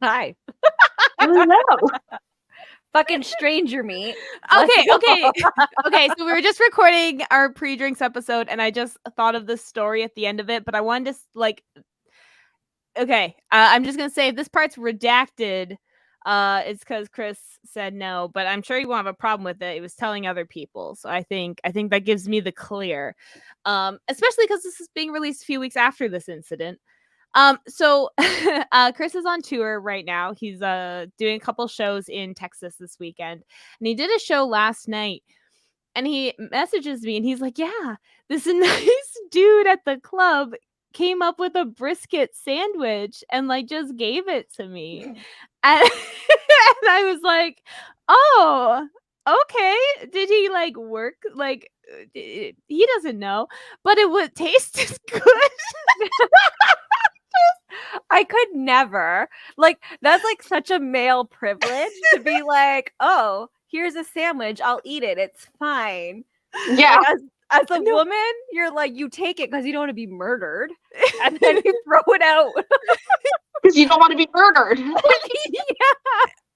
Hi. Hello. Fucking stranger meat. Okay. So we were just recording our pre-drinks episode, and I just thought of this story at the end of it, but I wanted to I'm just gonna say if this part's redacted, it's because Chris said no, but I'm sure you won't have a problem with it. It was telling other people, so I think that gives me the clear, especially because this is being released a few weeks after this incident. So Chris is on tour right now. He's doing a couple shows in Texas this weekend, and he did a show last night. And he messages me, and he's like, "Yeah, this nice dude at the club came up with a brisket sandwich and like just gave it to me," and, and I was like, "Oh, okay. Did he like work like?" He doesn't know, but it would taste as good. I could never. Like, that's like such a male privilege to be like, oh, here's a sandwich. I'll eat it. It's fine. Yeah. Like, as a woman, you're like, you take it because you don't want to be murdered. And then you throw it out. Because you don't want to be murdered. Yeah.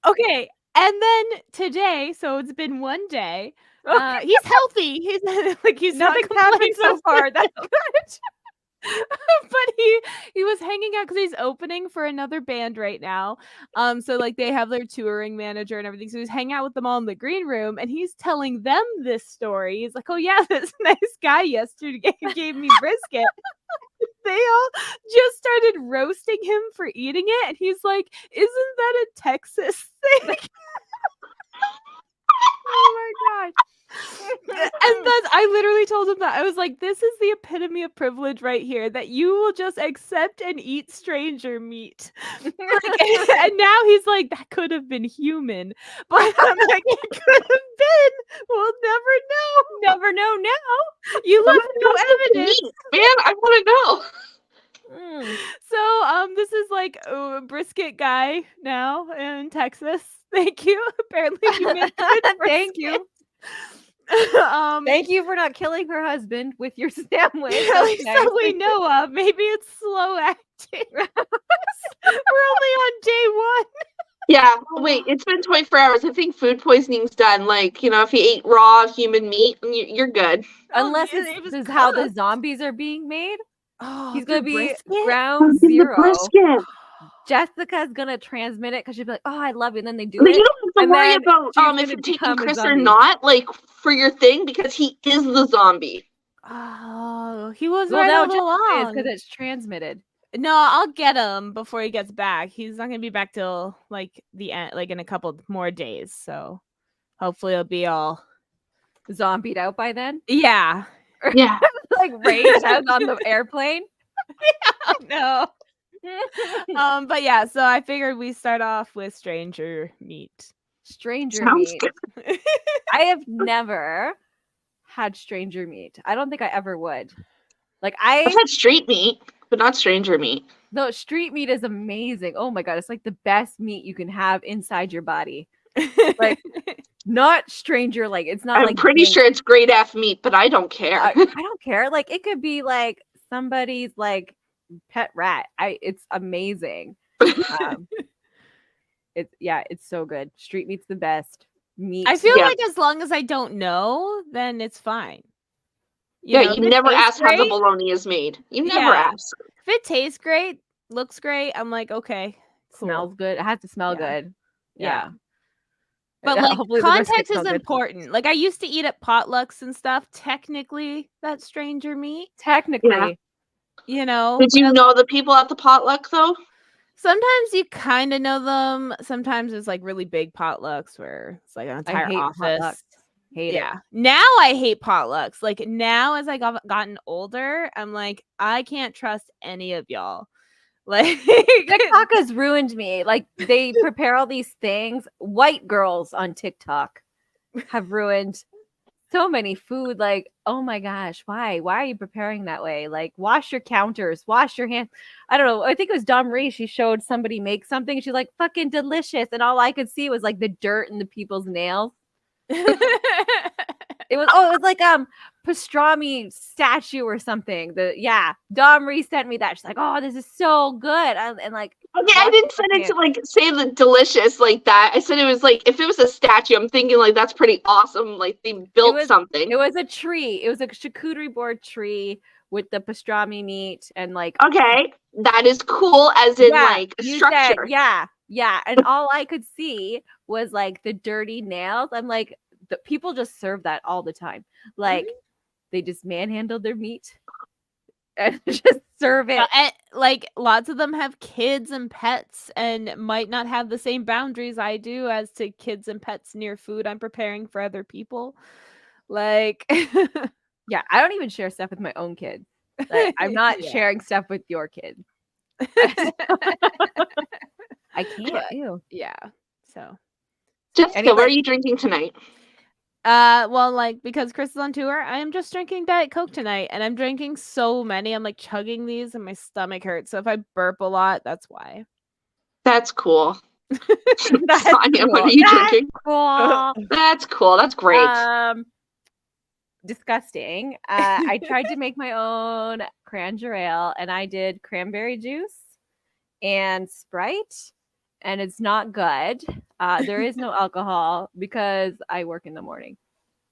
Okay. And then today, so it's been one day. He's healthy. He's like Nothing's happened so far. That's good. But he was hanging out because he's opening for another band right now. So like they have their touring manager and everything. So he's hanging out with them all in the green room, and he's telling them this story. He's like, "Oh yeah, this nice guy yesterday gave me brisket." They all just started roasting him for eating it, and he's like, "Isn't that a Texas thing?" Oh my god. And I literally told him that. I was like, this is the epitome of privilege right here, that you will just accept and eat stranger meat. And now he's like, that could have been human. But I'm like, it could have been. We'll never know. Never know now. You left no evidence. Man, I want to know. So this is like a brisket guy now in Texas. Thank you. Apparently you made good Thank you. Thank you for not killing her husband with your sandwich. At least that we know of. Maybe it's slow acting. We're only on day one. Yeah, wait, it's been 24 hours. I think food poisoning's done. Like, if you ate raw human meat, you're good. Unless this is how the zombies are being made. Oh, he's going to be brisket? ground zero. Brisket. Jessica's going to transmit it because she'll be like, oh, I love you. And then they do But it. you don't have to worry about if you're taking become a Chris or zombie. not, like, for your thing, because he is the zombie. Oh, he was Well, right no, all along. because it's transmitted. No, I'll get him before he gets back. He's not gonna be back till like the end, like in a couple more days. So hopefully it'll be all Zombied out by then. Yeah. Yeah. Like rage out on the airplane. No. But yeah, so I figured we start off with stranger meat. Stranger Sounds meat. good. I have never had stranger meat. I don't think I ever would. Like I've had street meat, but not stranger meat. No, street meat is amazing. Oh my god, it's like the best meat you can have inside your body. Like not stranger, like it's not. I'm like pretty sure it's great F meat, but I don't care. I don't care. Like it could be like somebody's like pet rat. It's amazing. It's so good. Street meat's the best meat. I feel like as long as I don't know, then it's fine. You never ask how the bologna is made. You never ask. If it tastes great, looks great, I'm like, okay, cool. Smells good. It has to smell good. Yeah. But like context is important. Like I used to eat at potlucks and stuff. Technically, that's stranger meat. Technically. Yeah. Did you know the people at the potluck though? Sometimes you kind of know them. Sometimes it's like really big potlucks where it's like an entire office. Potlucks. Hate it. Now I hate potlucks. Like now as I gotten older, I'm like, I can't trust any of y'all. Like TikTok has ruined me. Like they prepare all these things. White girls on TikTok have ruined so many food. Like, oh my gosh, why are you preparing that way? Like wash your counters, wash your hands. I don't know, I think it was Dom Ree. She showed somebody make something, she's like, fucking delicious, and all I could see was like the dirt in the people's nails. It was like pastrami statue or something. Dom Marie sent me that. She's like, "Oh, this is so good," and like, Okay, I didn't send it to like say the delicious like that. I said it was like if it was a statue, I'm thinking like that's pretty awesome. Like they built something. It was a tree. It was a charcuterie board tree with the pastrami meat and like. Okay, that is cool. As in like a structure. Yeah. And all I could see was like the dirty nails. I'm like, the people just serve that all the time. Like they just manhandle their meat and just serve it. And, like lots of them have kids and pets and might not have the same boundaries I do as to kids and pets near food I'm preparing for other people. Like, yeah, I don't even share stuff with my own kids. Like, I'm not sharing stuff with your kids. I can't. Ew. Yeah. So, Jessica, what are you drinking tonight? Well, like because Chris is on tour, I am just drinking Diet Coke tonight, and I'm drinking so many. I'm like chugging these, and my stomach hurts. So if I burp a lot, that's why. That's cool. That's Sonia, cool. what are you drinking? Cool. That's cool. That's great. Disgusting. I tried to make my own cranger ale, and I did cranberry juice and Sprite, and it's not good. There is no alcohol because I work in the morning.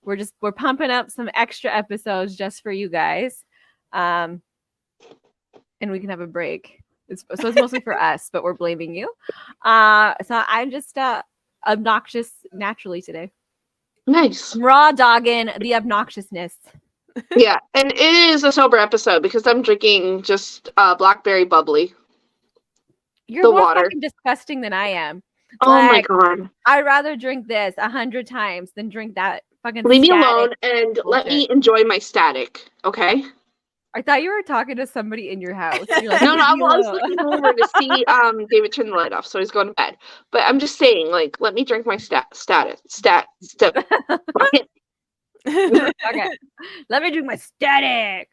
We're pumping up some extra episodes just for you guys, and we can have a break. So it's mostly for us, but we're blaming you. So I'm just obnoxious naturally today. Nice. Raw dogging the obnoxiousness. Yeah, and it is a sober episode because I'm drinking just blackberry bubbly. You're more fucking disgusting than I am. Oh my god! I'd rather drink this 100 times than drink that fucking. Leave me alone and let me enjoy my static, okay? I thought you were talking to somebody in your house. You're like, no, I was looking over to see David turn the light off, so he's going to bed. But I'm just saying, like, let me drink my status. Okay. Let me drink my static.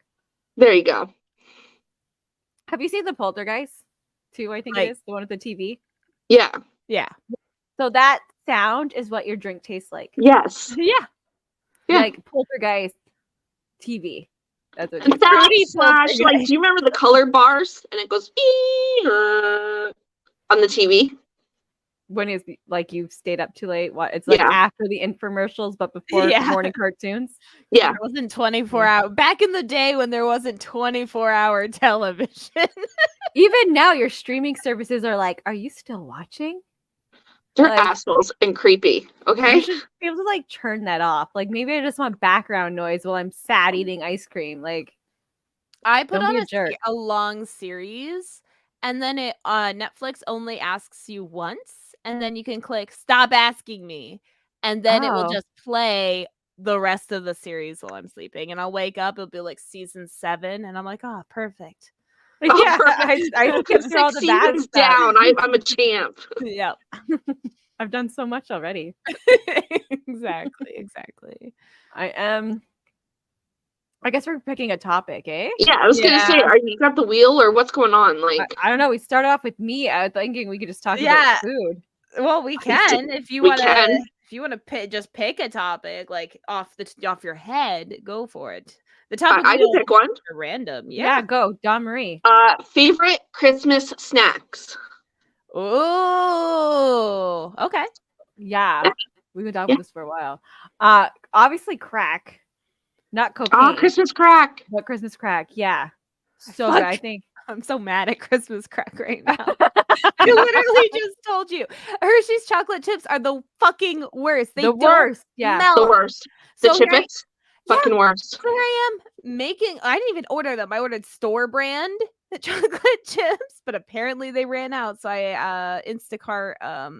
There you go. Have you seen the Poltergeist 2, I think it is, the one with the TV? Yeah. Yeah. So that sound is what your drink tastes like. Yes. Yeah. Like Poltergeist TV. That's what slash, like, do you remember the color bars? And it goes on the TV. When is like you stayed up too late? What? It's like after the infomercials, but before morning cartoons. Yeah, it wasn't 24 hour. Back in the day when there wasn't 24-hour television. Even now, your streaming services are like, "Are you still watching?" They're assholes and creepy. Okay, you should be able to like turn that off. Like maybe I just want background noise while I'm sad eating ice cream. Like I put on a long series, and then it Netflix only asks you once, and then you can click "Stop asking me," and then it will just play the rest of the series while I'm sleeping. And I'll wake up, it'll be like season 7, and I'm like, "Oh, perfect." Yeah, I skipped through all the bad stuff. Down. I'm a champ. Yep. I've done so much already. Exactly. I guess we're picking a topic, eh? Yeah, I was gonna say, are you got the wheel or what's going on? Like, I don't know. We started off with me. I was thinking we could just talk about food. Well, we can if you want to. If you want to just pick a topic like off your head, go for it. The topic I can pick one. Random. Yeah, go, Dawn Marie. Favorite Christmas snacks. Oh, okay. Yeah, we've been talking about this for a while. Obviously crack, not cocaine. Oh, Christmas crack. But Christmas crack, yeah. So good. I think I'm so mad at Christmas crack right now. I literally just told you Hershey's chocolate chips are the fucking worst. They worst. Yeah, melt. The worst. The Chippets. Fucking worst. So here I am making. I didn't even order them. I ordered store brand chocolate chips, but apparently they ran out. So I Instacart.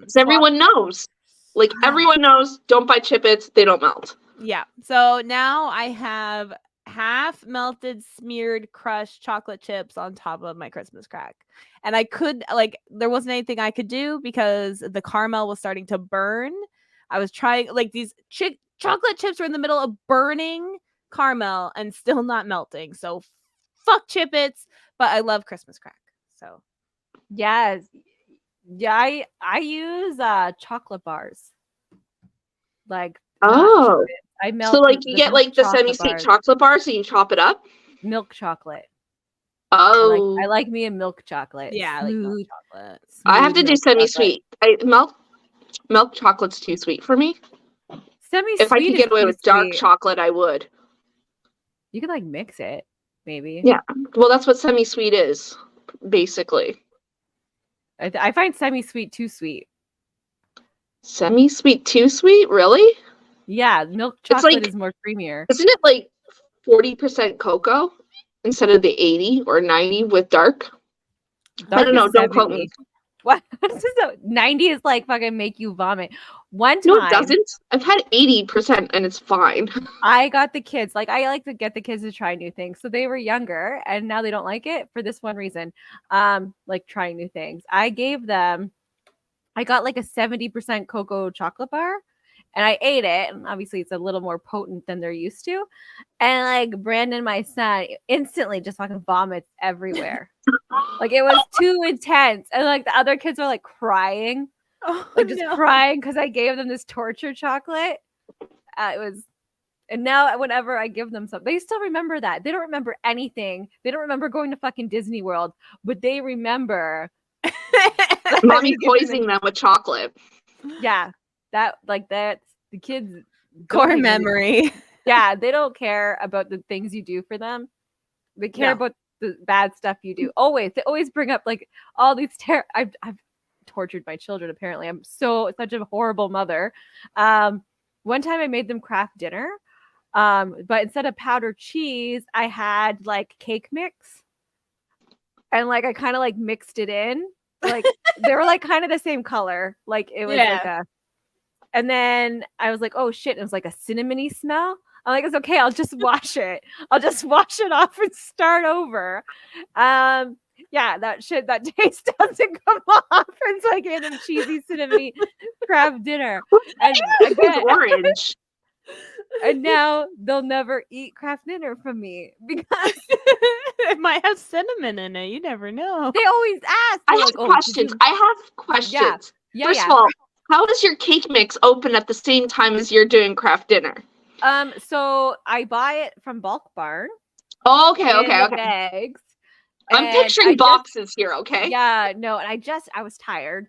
So everyone knows. Like everyone knows. Don't buy Chippets. They don't melt. Yeah. So now I have half melted, smeared, crushed chocolate chips on top of my Christmas crack, and I could there wasn't anything I could do because the caramel was starting to burn. I was trying these chocolate chips were in the middle of burning caramel and still not melting. So fuck Chippets, but I love Christmas crack. So yes, I use chocolate bars. Like I I melt So like you the get milk like the chocolate semi-sweet bars. chocolate bar, so you chop it up. Milk chocolate. Oh, I like me a milk chocolate. Yeah, I like milk Smooth, chocolate. I have smooth to do milk chocolate. semi-sweet. Milk chocolate's too sweet for me. Semi-sweet If I could is get away too with dark sweet. chocolate, I would. You could like mix it, maybe. Yeah. Well, that's what semi-sweet is, basically. I find semi-sweet too sweet. Semi-sweet too sweet? Really? Yeah, milk It's chocolate like, is more creamier. isn't it like 40% cocoa instead of the 80 or 90 with dark? I Dark don't know. is Don't quote me. 70. What? 90 is like fucking make you vomit. One No, it time, doesn't. I've had 80% and it's fine. I got the kids, like I like to get the kids to try new things. So they were younger and now they don't like it for this one reason. Like trying new things. I got like a 70% cocoa chocolate bar and I ate it. And obviously it's a little more potent than they're used to. And like Brandon, my son, instantly just fucking vomits everywhere. Like it was too intense. And like the other kids were like crying. Oh, Like just crying because I gave them this torture chocolate. It was, and now whenever I give them something, they still remember that. They don't remember anything. They don't remember going to fucking Disney World, but they remember Mommy poisoning them with chocolate. Yeah, that's the kids core don't memory. Yeah, they don't care about the things you do for them. They care about the bad stuff you do. They always bring up like all these I've tortured my children. Apparently, I'm such a horrible mother. One time I made them craft dinner, but instead of powdered cheese, I had like cake mix, and like I kind of like mixed it in. Like they were like kind of the same color. Like it was like a, and then I was like, oh shit, it was like a cinnamony smell. I'm like, it's okay, I'll just wash it. I'll just wash it off and start over. Yeah, that taste doesn't come off. It's like in a cheesy cinnamony craft dinner. And It's orange. And now they'll never eat craft dinner from me because it might have cinnamon in it. You never know. they always ask. I have questions. I have questions. Yeah, First of all, how is your cake mix open at the same time as you're doing craft dinner? So I buy it from Bulk Barn. Oh, okay. Bags. I'm picturing boxes here, okay? Yeah, no, and I was tired.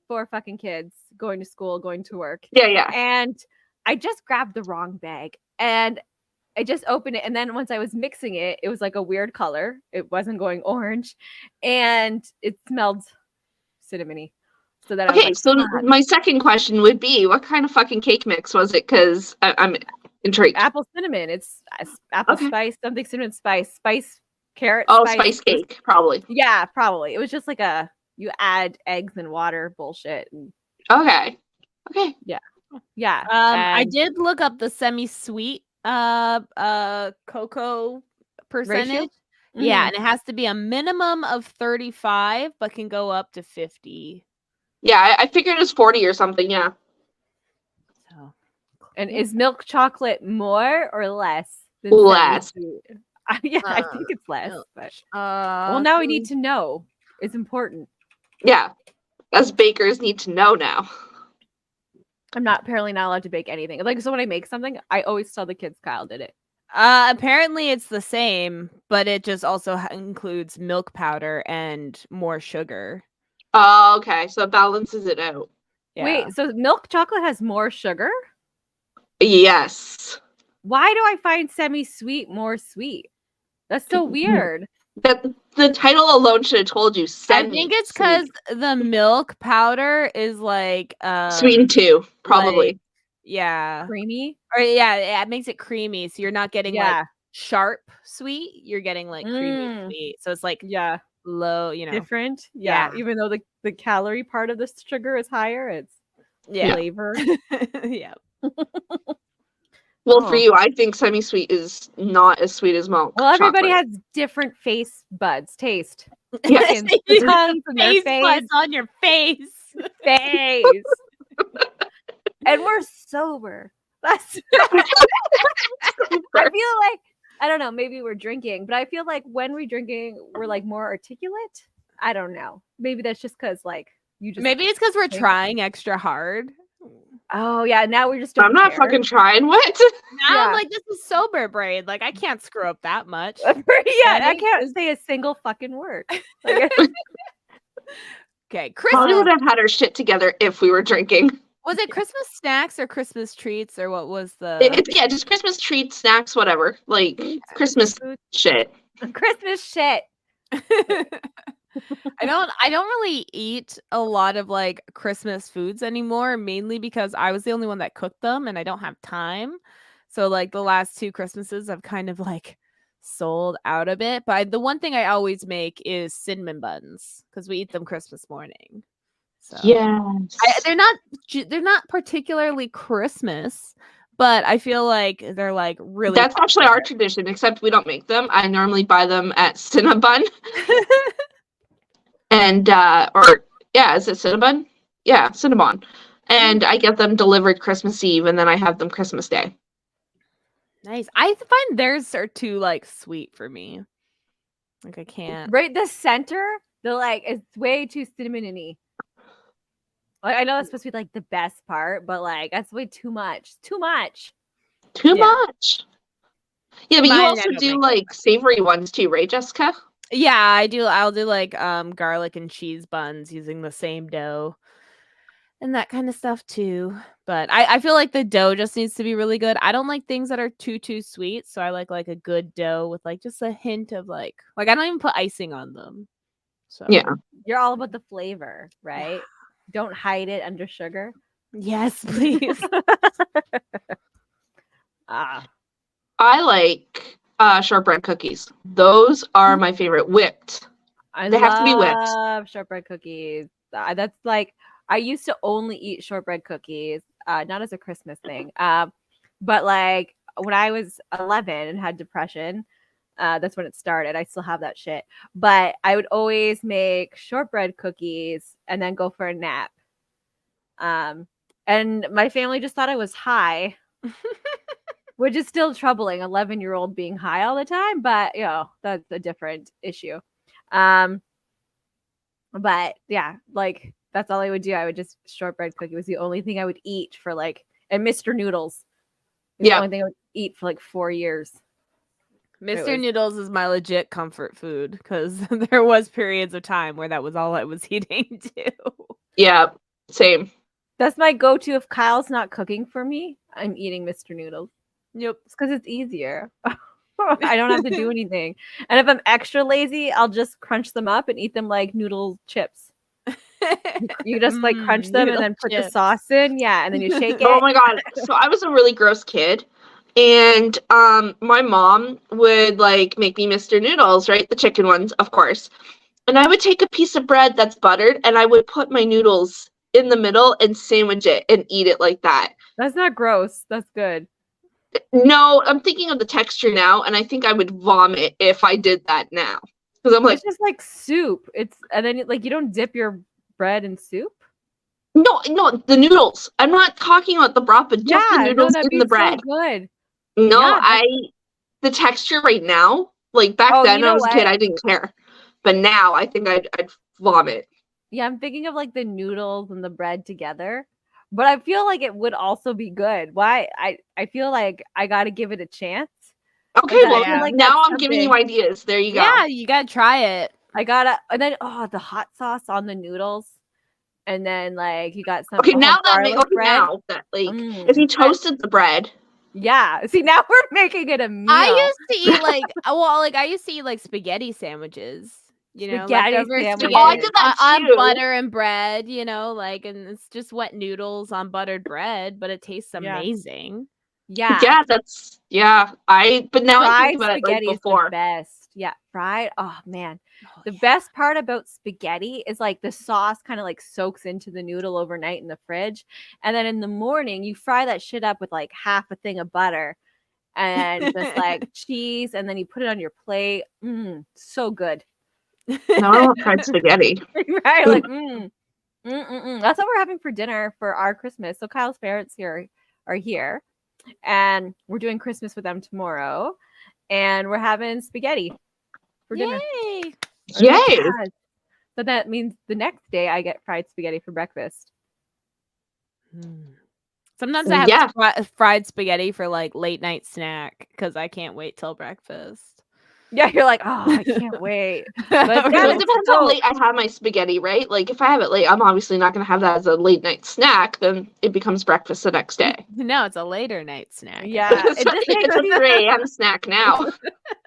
4 fucking kids going to school, going to work. Yeah. And I just grabbed the wrong bag and I just opened it. And then once I was mixing it, it was like a weird color. It wasn't going orange and it smelled cinnamony. So then my second question would be, what kind of fucking cake mix was it? Because I'm intrigued. Apple cinnamon. It's apple spice, something cinnamon spice, carrot. Oh, spice cake, probably. Yeah, probably. It was just like you add eggs and water bullshit. Okay. Yeah. I did look up the semi-sweet cocoa percentage. Yeah, and it has to be a minimum of 35, but can go up to 50. Yeah, I figured it was 40 or something, yeah. So, and is milk chocolate more or less than less? I think it's less. But well, now we need to know. It's important. Yeah, us bakers need to know now. I'm apparently not allowed to bake anything. Like, so when I make something, I always tell the kids Kyle did it. Apparently it's the same, but it just also includes milk powder and more sugar. Oh, okay. So it balances it out. Yeah. Wait, so milk chocolate has more sugar? Yes. Why do I find semi-sweet more sweet? That's so weird. The title alone should have told you. I think it's because the milk powder is like sweetened too, probably. Like, yeah. Creamy? Or it makes it creamy. So you're not getting like sharp sweet. You're getting like creamy sweet. So it's like low, different. Yeah. Even though the calorie part of the sugar is higher, it's flavor. Yeah. Well, for you, I think semi-sweet is not as sweet as milk. Well, everybody has different taste. Yes. Tongues in their face. Buds on your face. And we're sober. I feel like, I don't know, maybe we're drinking, but I feel like when we're drinking, we're like more articulate. I don't know. Maybe that's just because like you just. Maybe it's because we're trying extra hard. Oh yeah, now we're just. I'm not fucking trying. What? Now Yeah. I'm like, this is sober brain. Like, I can't screw up that much. Yeah, I Right? can't say a single fucking word. Like, Okay, Holly would Christmas. have had her shit together if we were drinking. Was it Christmas snacks or Christmas treats or what was the? Yeah, just Christmas treats, snacks, whatever. Like Christmas shit. Christmas shit. I don't really eat a lot of like Christmas foods anymore, mainly because I was the only one that cooked them and I don't have time. So like the last 2 Christmases I've kind of like sold out a bit. But the one thing I always make is cinnamon buns because we eat them Christmas morning. So Yes. they're not particularly Christmas, but I feel like they're like really. That's actually our tradition, except we don't make them. I normally buy them at Cinnabon. And is it Cinnabon? Yeah, Cinnabon. And I get them delivered Christmas Eve, and then I have them Christmas Day. Nice. I find theirs are too like sweet for me. Like I can't. Right, the center, they're like it's way too cinnamony. Like I know that's supposed to be like the best part, but like that's way too much. Too much. Too much. Yeah, but you Mine, I also don't do make like savory ones too, right, Jessica? Yeah, I do. I'll do like garlic and cheese buns using the same dough and that kind of stuff too. But I feel like the dough just needs to be really good. I don't like things that are too sweet, so I like a good dough with like just a hint of like I don't even put icing on them. So Yeah. You're all about the flavor, right? Don't hide it under sugar. Yes, please. Ah, I like shortbread cookies. Those are my favorite. Whipped. They have to be whipped. love shortbread cookies. That's like I used to only eat shortbread cookies, not as a Christmas thing, but like when I was 11 and had depression, that's when it started. I still have that shit, but I would always make shortbread cookies and then go for a nap. And my family just thought I was high, which is still troubling. 11-year-old being high all the time, but that's a different issue. But yeah, like that's all I would do. I would just shortbread cookie was the only thing I would eat for like, and Mr. Noodles was the only thing I would eat for like 4 years. Mr. Noodles is my legit comfort food because there was periods of time where that was all I was eating too. Yeah, same. That's my go-to if Kyle's not cooking for me. I'm eating Mr. Noodles. Yep, it's because it's easier. I don't have to do anything. And if I'm extra lazy, I'll just crunch them up and eat them like noodle chips. You just like crunch them and then put the sauce in. Yeah. And then you shake it. Oh my God. So I was a really gross kid. And my mom would like make me Mr. Noodles, right? The chicken ones, of course. And I would take a piece of bread that's buttered and I would put my noodles in the middle and sandwich it and eat it like that. That's not gross. That's good. No, I'm thinking of the texture now, and I think I would vomit if I did that now. Because I'm like, it's just like soup. And then like you don't dip your bread in soup. No, the noodles. I'm not talking about the broth, but just the noodles in the bread. So good. No, the texture right now, like back then when I was a kid, I didn't care, but now I think I'd vomit. Yeah, I'm thinking of like the noodles and the bread together. But I feel like it would also be good. Why? I feel like I got to give it a chance. Okay, well, now I'm giving you ideas. There you go. Yeah, you got to try it. And then, the hot sauce on the noodles. And then, like, you got some. Okay, now that, if you toasted the bread. Yeah. See, now we're making it a meal. I used to eat like spaghetti sandwiches. You know, spaghetti I did that on butter and bread, and it's just wet noodles on buttered bread, but it tastes amazing. Yeah. Yeah, but now I think about it like before. The best. Yeah, fried. Oh man. The best part about spaghetti is like the sauce kind of like soaks into the noodle overnight in the fridge. And then in the morning you fry that shit up with like half a thing of butter and just like cheese, and then you put it on your plate. So good. No, I want fried spaghetti. Right? Like, That's what we're having for dinner for our Christmas. So Kyle's parents are here, and we're doing Christmas with them tomorrow, and we're having spaghetti for dinner. Yay! So that means the next day I get fried spaghetti for breakfast. Sometimes I have fried spaghetti for like late night snack because I can't wait till breakfast. Yeah, you're like, oh, I can't wait. But But Well, it depends how late I have my spaghetti, right? Like if I have it late, I'm obviously not going to have that as a late night snack. Then it becomes breakfast the next day. No, it's a later night snack. Yeah, It's a 3 a.m. snack now.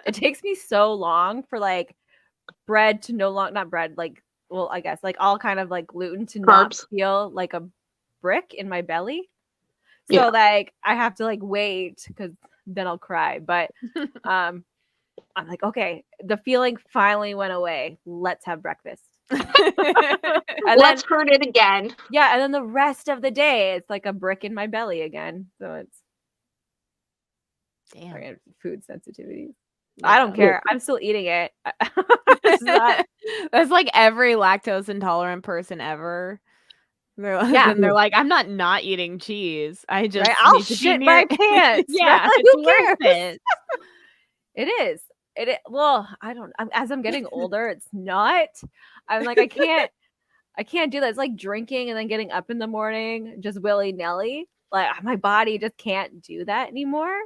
It takes me so long for like bread to not bread, like, well, I guess like all kind of like gluten to not Carbs. feel like a brick in my belly. So Yeah. like I have to like wait because then I'll cry. But I'm like, okay, the feeling finally went away. Let's have breakfast. And Let's hurt it again. Yeah, and then the rest of the day, it's like a brick in my belly again. So it's Damn. food sensitivities. Yeah. I don't care. I'm still eating it. That's like every lactose intolerant person ever. They're like, I'm not eating cheese. I just right? I'll need to be shit near my pants. Yeah, Right? it's Who worth cares? it. It is. Well, I don't. As I'm getting older, it's not. I'm like, I can't do that. It's like drinking and then getting up in the morning just willy nilly. Like my body just can't do that anymore.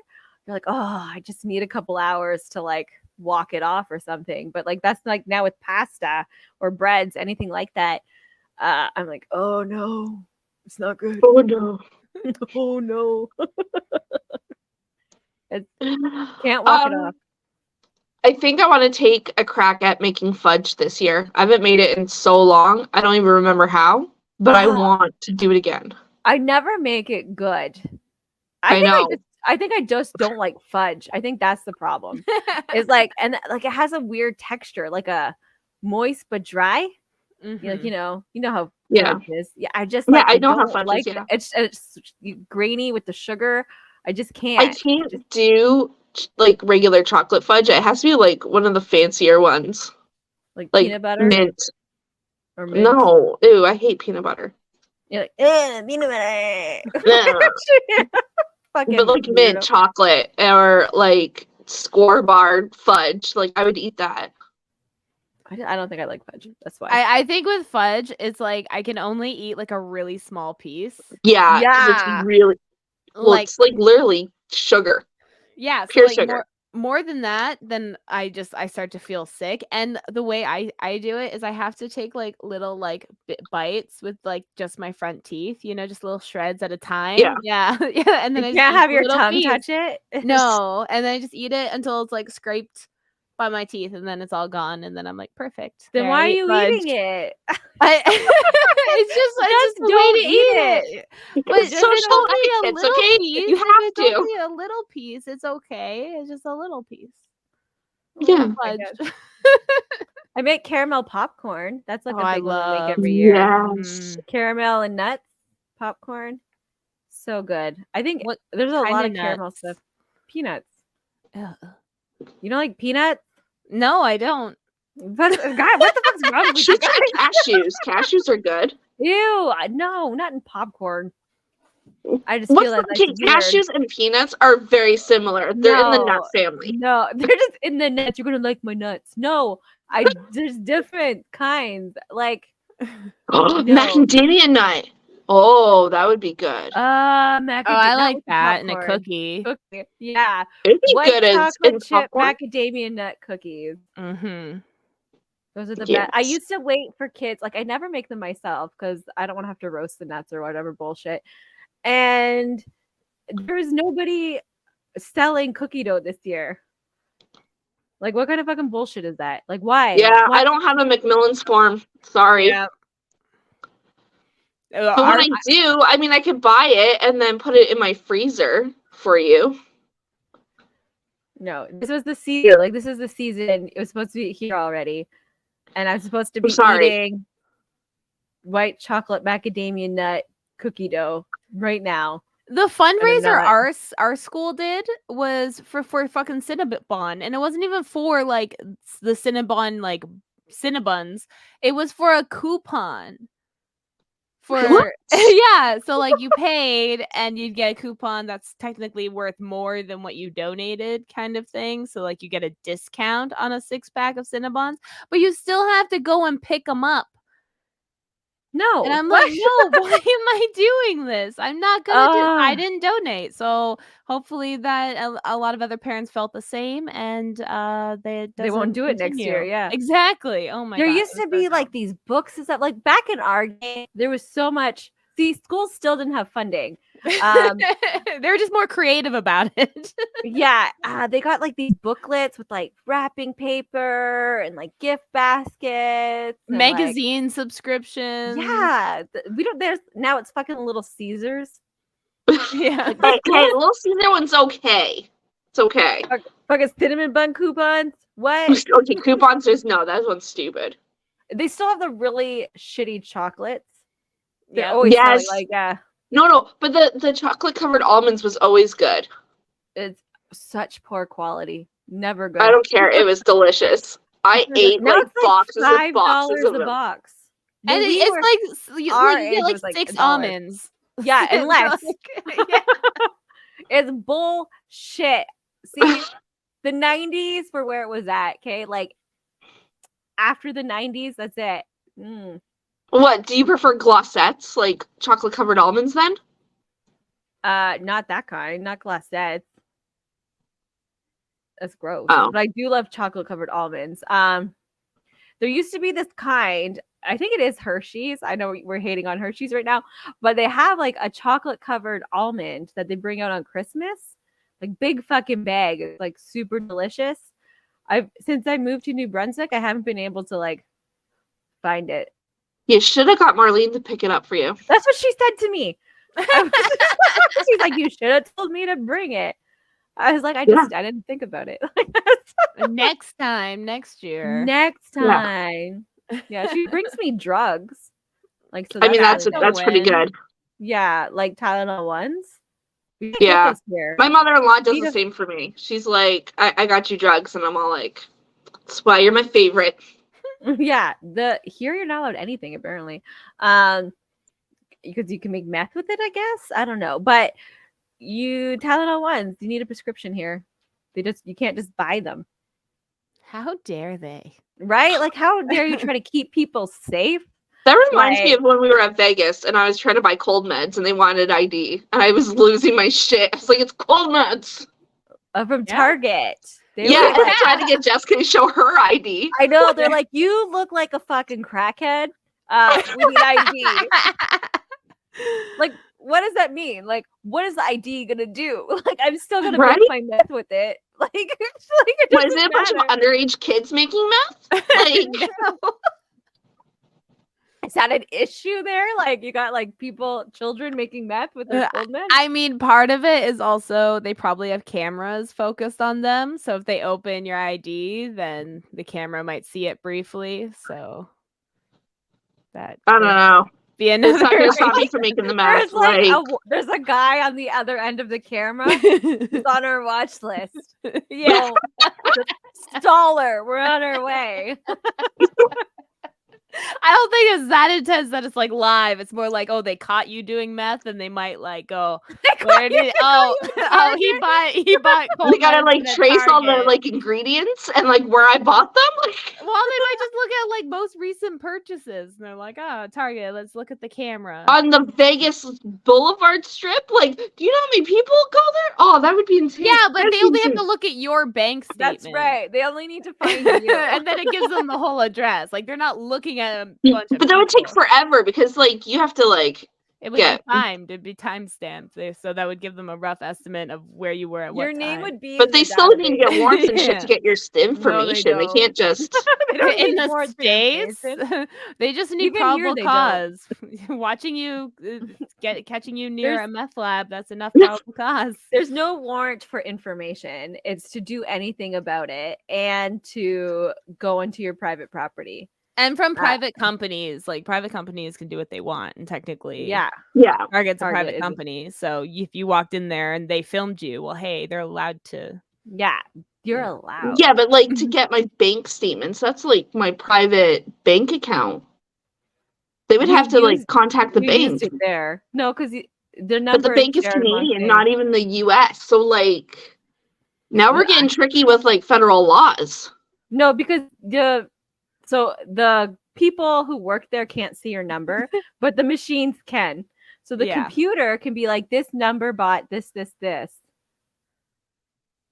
You're like, oh, I just need a couple hours to like walk it off or something. But like that's like now with pasta or breads, anything like that. I'm like, oh no, it's not good. Oh no. Oh no. Can't walk it off. I think I want to take a crack at making fudge this year. I haven't made it in so long. I don't even remember how, but I want to do it again. I never make it good. I think I just don't like fudge. I think that's the problem. It's like, and like it has a weird texture, like a moist but dry. Mm-hmm. Like, you know how Yeah. fudge is. Yeah, I just I know how fudge like is. Yeah. It's grainy with the sugar. I just can't. I can't do like regular chocolate fudge. It has to be like one of the fancier ones, like peanut butter mint. or mint. No, ew, I hate peanut butter. You're like, peanut butter. But like mint chocolate or like score-barred fudge, like I would eat that. I don't think I like fudge. That's why. I think with fudge, it's like I can only eat like a really small piece. Yeah, 'cause it's really it's like literally sugar. Yeah, so pure like sugar. More than that, then I start to feel sick. And the way I do it is I have to take like little like bites with like just my front teeth, just little shreds at a time. Yeah. And then you can't have your tongue touch it. No, and then I just eat it until it's like scraped by my teeth, and then it's all gone, and then I'm like, perfect. Then why are you eating it? It's just the way to eat it. But It's social a etiquette's little okay. piece. You have to. Only a little piece. It's okay. It's just a little piece. Yeah. I make caramel popcorn. That's like a big one I make every year. Yes. Caramel and nuts popcorn. So good. I think there's a lot of caramel stuff. Peanuts. You don't like peanuts? No, I don't. But God, what the fuck's wrong with you? Cashews. Cashews are good. Ew, no, not in popcorn. I just feel like cashews and peanuts are very similar. They're in the nut family. No, they're just in the nuts. You're gonna like my nuts. No, there's different kinds. Like macadamia nut. Oh, that would be good. Macadamia. Oh, I like that in a cookie. Yeah, it'd be good as in chip macadamia nut cookies. Mm-hmm. Those are the best. I used to wait for kids. Like I never make them myself because I don't want to have to roast the nuts or whatever bullshit. And there's nobody selling cookie dough this year. Like, what kind of fucking bullshit is that? Like, why? Yeah, I don't have a Macmillan's form. Sorry. Yeah. But when I do, I mean, I could buy it and then put it in my freezer for you. No, this was the season. Like, this is the season. It was supposed to be here already. And I'm supposed to be eating white chocolate macadamia nut cookie dough right now. The fundraiser our school did was for fucking Cinnabon, and it wasn't even for like the Cinnabon like Cinnabuns. It was for a coupon. Yeah, so like you paid and you'd get a coupon that's technically worth more than what you donated, kind of thing. So like you get a discount on a 6-pack of Cinnabons, but you still have to go and pick them up. No. And I'm like, no, why am I doing this? I'm not gonna do. I didn't donate, so hopefully that a lot of other parents felt the same, and They won't do it next year. Yeah, exactly. Oh my there god, used to be like these books and stuff. Like back in our day, there was so much. See, schools still didn't have funding. They were just more creative about it. Yeah, they got like these booklets with like wrapping paper and like gift baskets, and, Magazine subscriptions. Yeah, we don't. There's now it's fucking Little Caesars. Yeah. Hey, Little Caesar one's okay. It's okay. Fucking cinnamon bun coupons. What? Okay, coupons. That one's stupid. They still have the really shitty chocolates. They're Yeah. always Yes. selling, like No, but the chocolate covered almonds was always good. it's such poor quality. Never good. I don't care. It was delicious. I ate now like it's like boxes and $5 boxes of a them. box. And When we it's were- like you our get age like was, like, 6 $1. almonds. Yeah, and less. Yeah. It's bullshit. See, the 90s were where it was at. Okay, like after the 90s, that's it. What, do you prefer glossettes, like chocolate covered almonds then? Not that kind, not glossettes. That's gross. Oh. But I do love chocolate covered almonds. There used to be this kind, I think it is Hershey's. I know we're hating on Hershey's right now, but they have like a chocolate covered almond that they bring out on Christmas. Like big fucking bag. It's like super delicious. Since I moved to New Brunswick, I haven't been able to like find it. You should have got Marlene to pick it up for you. That's what she said to me. She's like, you should have told me to bring it. I was like, I didn't think about it. Next year. Next time. Yeah, she brings me drugs. Like, so I mean, that's that's pretty good. Yeah, like Tylenol ones. Yeah. Here. My mother-in-law does the same for me. She's like, I got you drugs, and I'm all like, that's why you're my favorite. Yeah, here you're not allowed anything apparently, because you can make meth with it. I guess I don't know, but Tylenol ones, you need a prescription here. You can't just buy them. How dare they? Right? Like, how dare you try to keep people safe? That reminds me of when we were at Vegas and I was trying to buy cold meds and they wanted ID and I was losing my shit. I was like, it's cold meds. From Target. Yeah, and I tried to get Jessica to show her ID. I know. They're like, you look like a fucking crackhead. We need ID. Like, what does that mean? Like, what is the ID gonna do? Like, I'm still gonna make my meth with it. Like, what, is it a bunch of underage kids making meth? Like, is that an issue there? Like, you got like children making meth with their cold meds? I mean, part of it is also they probably have cameras focused on them. So if they open your ID, then the camera might see it briefly. So that I don't know. Be another. It's not gonna stop me from making the meth. There's a guy on the other end of the camera who's on our watch list. Yeah, Staller, we're on our way. I don't think it's that intense that it's like live. It's more like, oh, they caught you doing meth, and they might like go, where did he bought cold they gotta like trace all the Target. like ingredients and like where I bought them. Like, well, they might just look at like most recent purchases, and they're like, oh, Target. Let's look at the camera on the Vegas Boulevard Strip. Like, do you know how many people go there? Oh, that would be insane. Yeah, but they only have to look at your bank statement. That's right. They only need to find you, and then it gives them the whole address. Like they're not looking at a bunch of. But that would take forever because like you have to like. It would be timed. It'd be time stamped, so that would give them a rough estimate of where you were at what your name time. would be. But they still need to get warrants and shit to get your information. They can't just. In the States, they just need probable cause. Watching you catching you near a meth lab, that's enough probable cause. There's no warrant for information. It's to do anything about it and to go into your private property. And from private companies, like private companies can do what they want, and technically, yeah, Target's a private company. So if you walked in there and they filmed you, well, hey, they're allowed to. Yeah, you're allowed. Yeah, but like to get my bank statements, that's like my private bank account. They would have to like contact the bank. There, no, because the number. But the bank is Canadian, not even the U.S. So like, now we're getting tricky with like federal laws. No, because the people who work there can't see your number, but the machines can. So the computer can be like, this number bought this.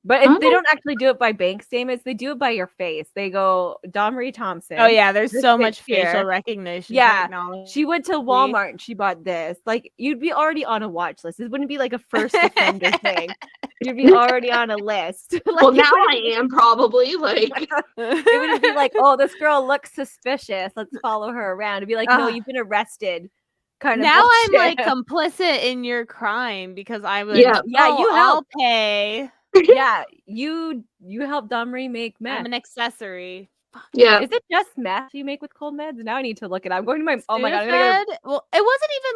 But if they don't actually do it by bank statements, they do it by your face. They go, Dawn Marie Thompson. Oh yeah, there's this so much here. facial recognition. Yeah, technology. she went to Walmart and she bought this. Like, you'd be already on a watch list. It wouldn't be like a first offender thing. You'd be already on a list. Like, well, now I am probably like. It wouldn't be like, oh, this girl looks suspicious. Let's follow her around. It'd be like, no, you've been arrested. Kind of. Now bullshit. I'm like complicit in your crime because I would. Yeah, I'll pay. Yeah, you helped Dawn Marie make meth. I'm an accessory. Yeah. Is it just meth you make with cold meds? Now I need to look it up. I'm going to my. Oh my god! Well, it wasn't even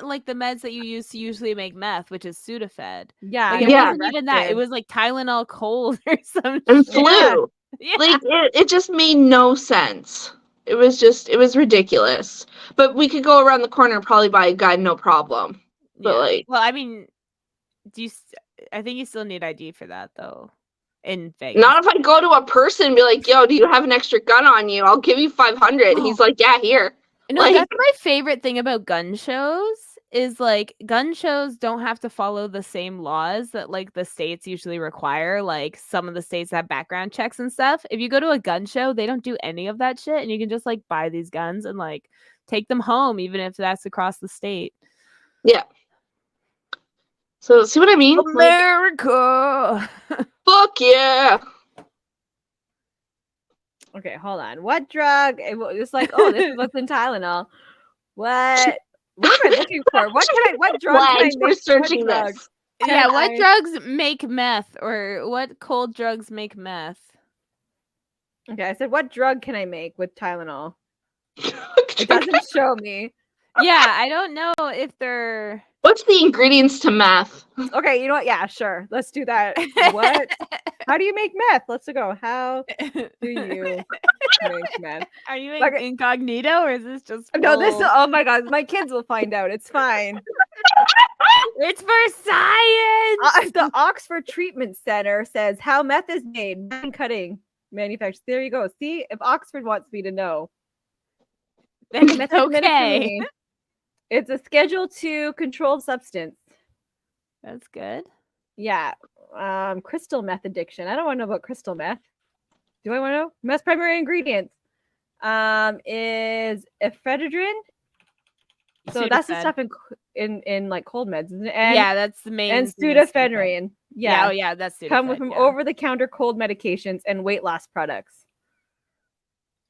like the meds that you use to usually make meth, which is Sudafed. Yeah, like, it wasn't even that. It was like Tylenol Cold or something. And flu. Yeah. Like it just made no sense. It was ridiculous. But we could go around the corner and probably buy a gun, no problem. But well, I mean, I think you still need ID for that though. In Vegas. Not if I go to a person and be like, yo, do you have an extra gun on you? I'll give you 500. Oh. He's like, yeah, here. No, that's my favorite thing about gun shows is like gun shows don't have to follow the same laws that like the states usually require. Like some of the states have background checks and stuff. If you go to a gun show, they don't do any of that shit. And you can just like buy these guns and like take them home, even if that's across the state. Yeah. So see what I mean? America. Fuck yeah. Okay, hold on. What drug? It's like, oh, this is what's in Tylenol. What am I looking for? What drug can I make? We're searching this. Yeah, what drugs make meth, or what cold drugs make meth? Okay, I said, what drug can I make with Tylenol? It doesn't show me. Yeah, I don't know if they're. What's the ingredients to meth? Okay, you know what? Yeah, sure. Let's do that. What? How do you make meth? Let's go. How do you make meth? Are you incognito or is this just full? No, oh my god, my kids will find out. It's fine. It's for science. The Oxford Treatment Center says how meth is made, and cutting, manufactured. There you go. See, if Oxford wants me to know, then it's okay. It's a Schedule 2 controlled substance. That's good. Yeah. Crystal meth addiction. I don't want to know about crystal meth. Do I want to know? Meth's primary ingredients is ephedrine. So Sudafed. That's the stuff in like cold meds, isn't it? Yeah, that's the main. And pseudoephedrine. Yeah. Oh yeah, that's Sudafed. Come from over-the-counter cold medications and weight loss products.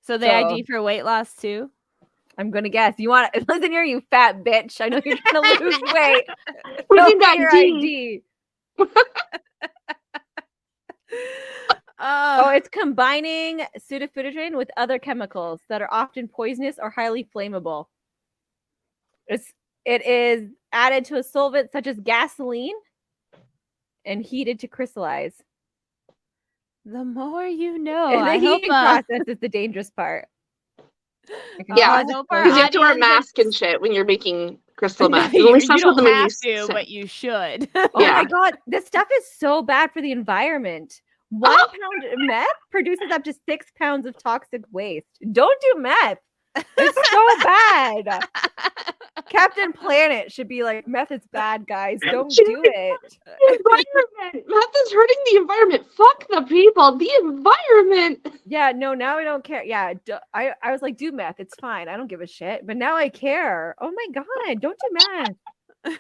So they ID for weight loss too. I'm gonna guess. You want to listen here, you fat bitch. I know you're trying to lose weight. We need that ID. It's combining pseudoephedrine with other chemicals that are often poisonous or highly flammable. It is added to a solvent such as gasoline and heated to crystallize. The more you know. And the heating process is the dangerous part. Yeah, because you have to wear a mask and shit when you're making crystal meth. At least that's you what the don't have movies to, but you should. Oh my god, this stuff is so bad for the environment. 1 pound of meth produces up to 6 pounds of toxic waste. Don't do meth. It's so bad. Captain Planet should be like, meth is bad, guys. Don't do it. Environment. Meth is hurting the environment. Fuck the people. The environment. Yeah, no, now I don't care. Yeah, I was like, do meth. It's fine. I don't give a shit. But now I care. Oh my god, don't do meth.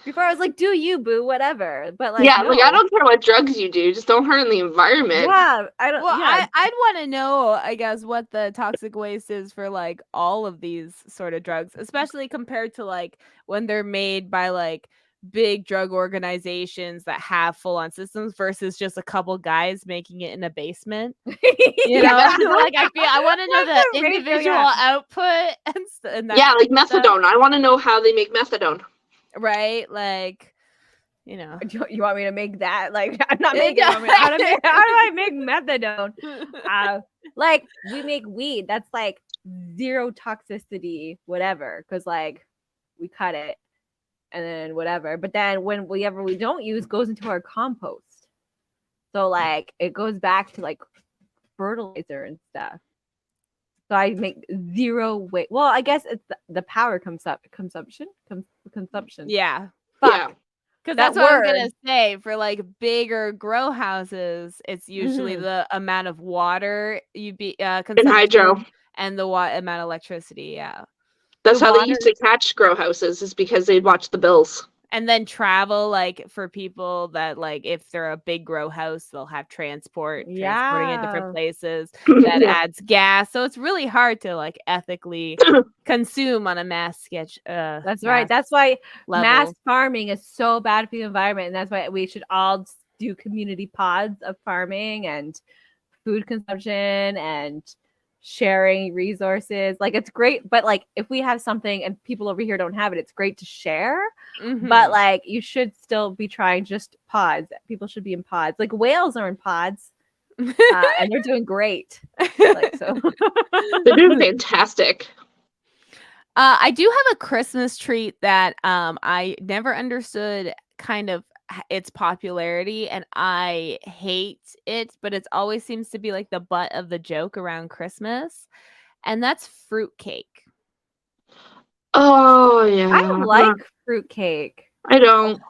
Before I was like, do you, boo, whatever. But like, yeah, no. like I don't care what drugs you do, just don't hurt the environment. Yeah, I don't. Well, yeah. I'd want to know, I guess, what the toxic waste is for like all of these sort of drugs, especially compared to like when they're made by like big drug organizations that have full-on systems versus just a couple guys making it in a basement. You know, like I want to know the individual output and that. Yeah, like methadone. I want to know how they make methadone. Right, like, you know, you want me to make that? Like, I'm not making it. How do I make methadone? Like, we make weed that's like zero toxicity, whatever, because like we cut it and then whatever. But then when we don't use, goes into our compost. So like it goes back to like fertilizer and stuff. So I make zero waste. Well, I guess it's the power consumption. Yeah. Fuck. Yeah. Because That that's what I was gonna word. say. For like bigger grow houses, it's usually Mhm. the amount of water you be And consumption hydro. and the amount of electricity. Yeah. That's The how they water. used to catch grow houses, is because they'd watch the bills. And then travel, like for people that like if they're a big grow house, they'll have transporting in different Yeah. places. That Yeah. adds gas. So it's really hard to like ethically consume on a mass sketch. That's right. Mass That's why mass level. farming is so bad for the environment, and that's why we should all do community pods of farming and food consumption and sharing resources. Like it's great, but like if we have something and people over here don't have it, it's great to share. But Mhm. like you should still be trying just pods. People should be in pods. Like whales are in pods, and they're doing great. Like so. They're doing fantastic. I do have a Christmas treat that I never understood kind of its popularity, and I hate it, but it always seems to be like the butt of the joke around Christmas, and that's fruitcake. Oh yeah. I like fruitcake. I don't.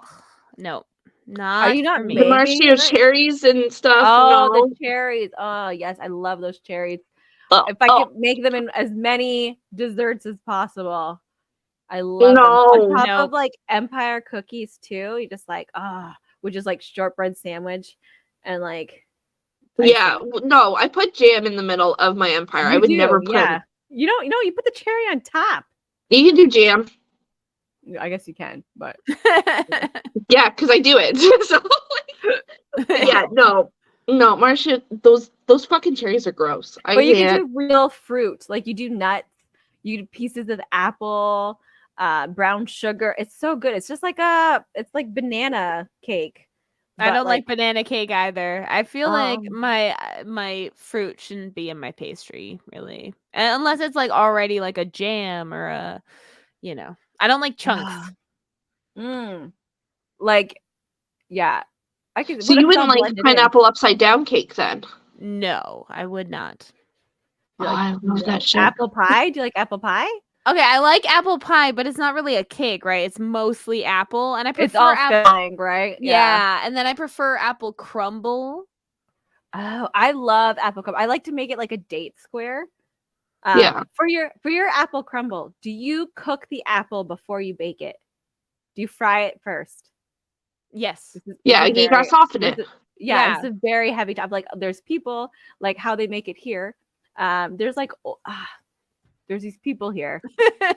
No, Are not you not for The me. making maraschino fruit? cherries and stuff. Oh, No. the cherries. Oh, yes, I love those cherries. Oh, If I oh, could make them in as many desserts as possible, I love them. On no. top No. of like Empire cookies too. You just like which is like shortbread sandwich and like Yeah. icing. No, I put jam in the middle of my empire. I You would do, never put. yeah. You don't, you put the cherry on top. You can do jam. I guess you can, but Yeah, because I do it. So, yeah, no, Marcia, those fucking cherries are gross. I but you can can't. do real fruit. Like you do nuts, you do pieces of apple, brown sugar. It's so good. It's just like it's like banana cake. I But don't like banana cake either. I feel like um, my fruit shouldn't be in my pastry, really. Unless it's like already like a jam or a, I don't like chunks. like yeah, I could. So What you if it's wouldn't all like blended in? pineapple upside down cake then? No, I would not. Oh, You're like, I love that shit. apple pie? Do you like apple pie? Okay, I like apple pie, but it's not really a cake, right? It's mostly apple, and I prefer It's all apple. filling, right? Yeah, and then I prefer apple crumble. Oh, I love apple crumble. I like to make it like a date square. Yeah. For your apple crumble, do you cook the apple before you bake it? Do you fry it first? Yes. Yeah, you gotta soften it. Yeah, it's a very heavy top. Like there's people like how they make it here. There's like there's these people here.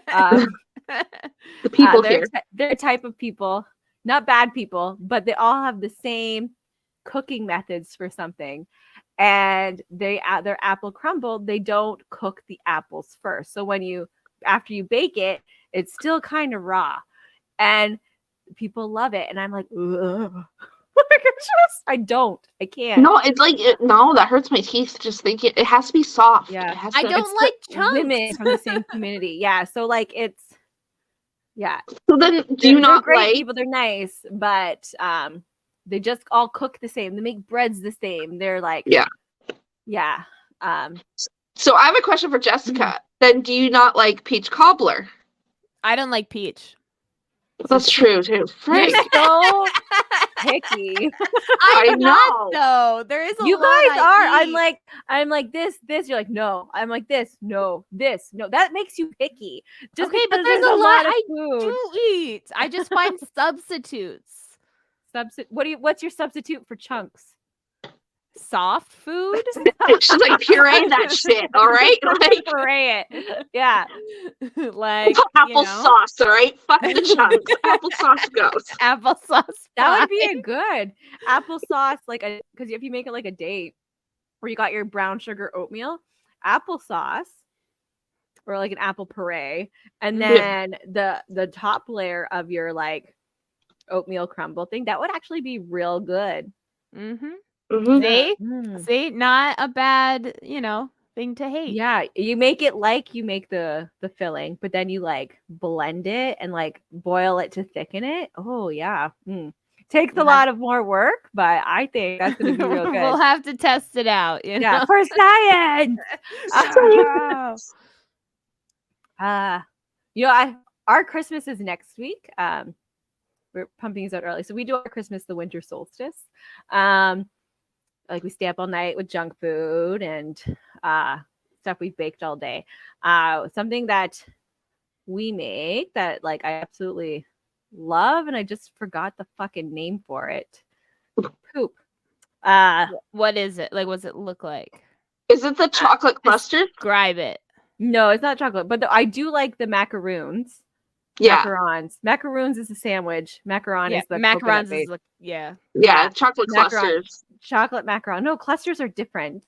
The people here. They're a type of people, not bad people, but they all have the same cooking methods for something. And their apple crumble, they don't cook the apples first. So after you bake it, it's still kind of raw. And people love it. And I'm like, ugh. I can't. No, it's like no, that hurts my teeth. Just think it has to be soft. Yeah. It has I to, don't like chunks. Women from the same community. Yeah. So like yeah. So then do They're you not great like people, they're nice, but they just all cook the same. They make breads the same. They're like Yeah. Yeah. So I have a question for Jessica. Then do you not like peach cobbler? I don't like peach. That's true too. Frick. You're so picky. I I'm know. not, though. There is a You lot guys are. I eat. I'm like this. You're like, no. I'm like this. No. This. No. That makes you picky. Just Okay, but because there's a lot of I food. do eat. I just find substitutes. What's your substitute for chunks? Soft food? She's like puree that shit, all right? Like Puree it. Yeah. Like applesauce, all right? Fuck the chunks. Applesauce goes. Applesauce. That would be a good applesauce, because if you make it like a date where you got your brown sugar oatmeal, applesauce, or like an apple puree, and then the top layer of your like oatmeal crumble thing, that would actually be real good. Mm-hmm. Mm-hmm. See, not a bad, thing to hate. Yeah, you make it like you make the filling, but then you like blend it and like boil it to thicken it. Oh yeah. To Takes a lot of more work, but I think that's going to be real good. We'll have to test it out. You know? For science. Our Christmas is next week. We're pumping these out early, so we do our Christmas the winter solstice. Like we stay up all night with junk food and stuff we've baked all day. Something that we make that like I absolutely love, and I just forgot the fucking name for it. Poop. What is it? Like, what's it look like? Is it the chocolate cluster? Describe it. No, it's not chocolate, but I do like the macaroons. Yeah. Macarons. Macaroons is a sandwich. Macaron is the macarons base. Chocolate clusters. Chocolate macaron. No, clusters are different.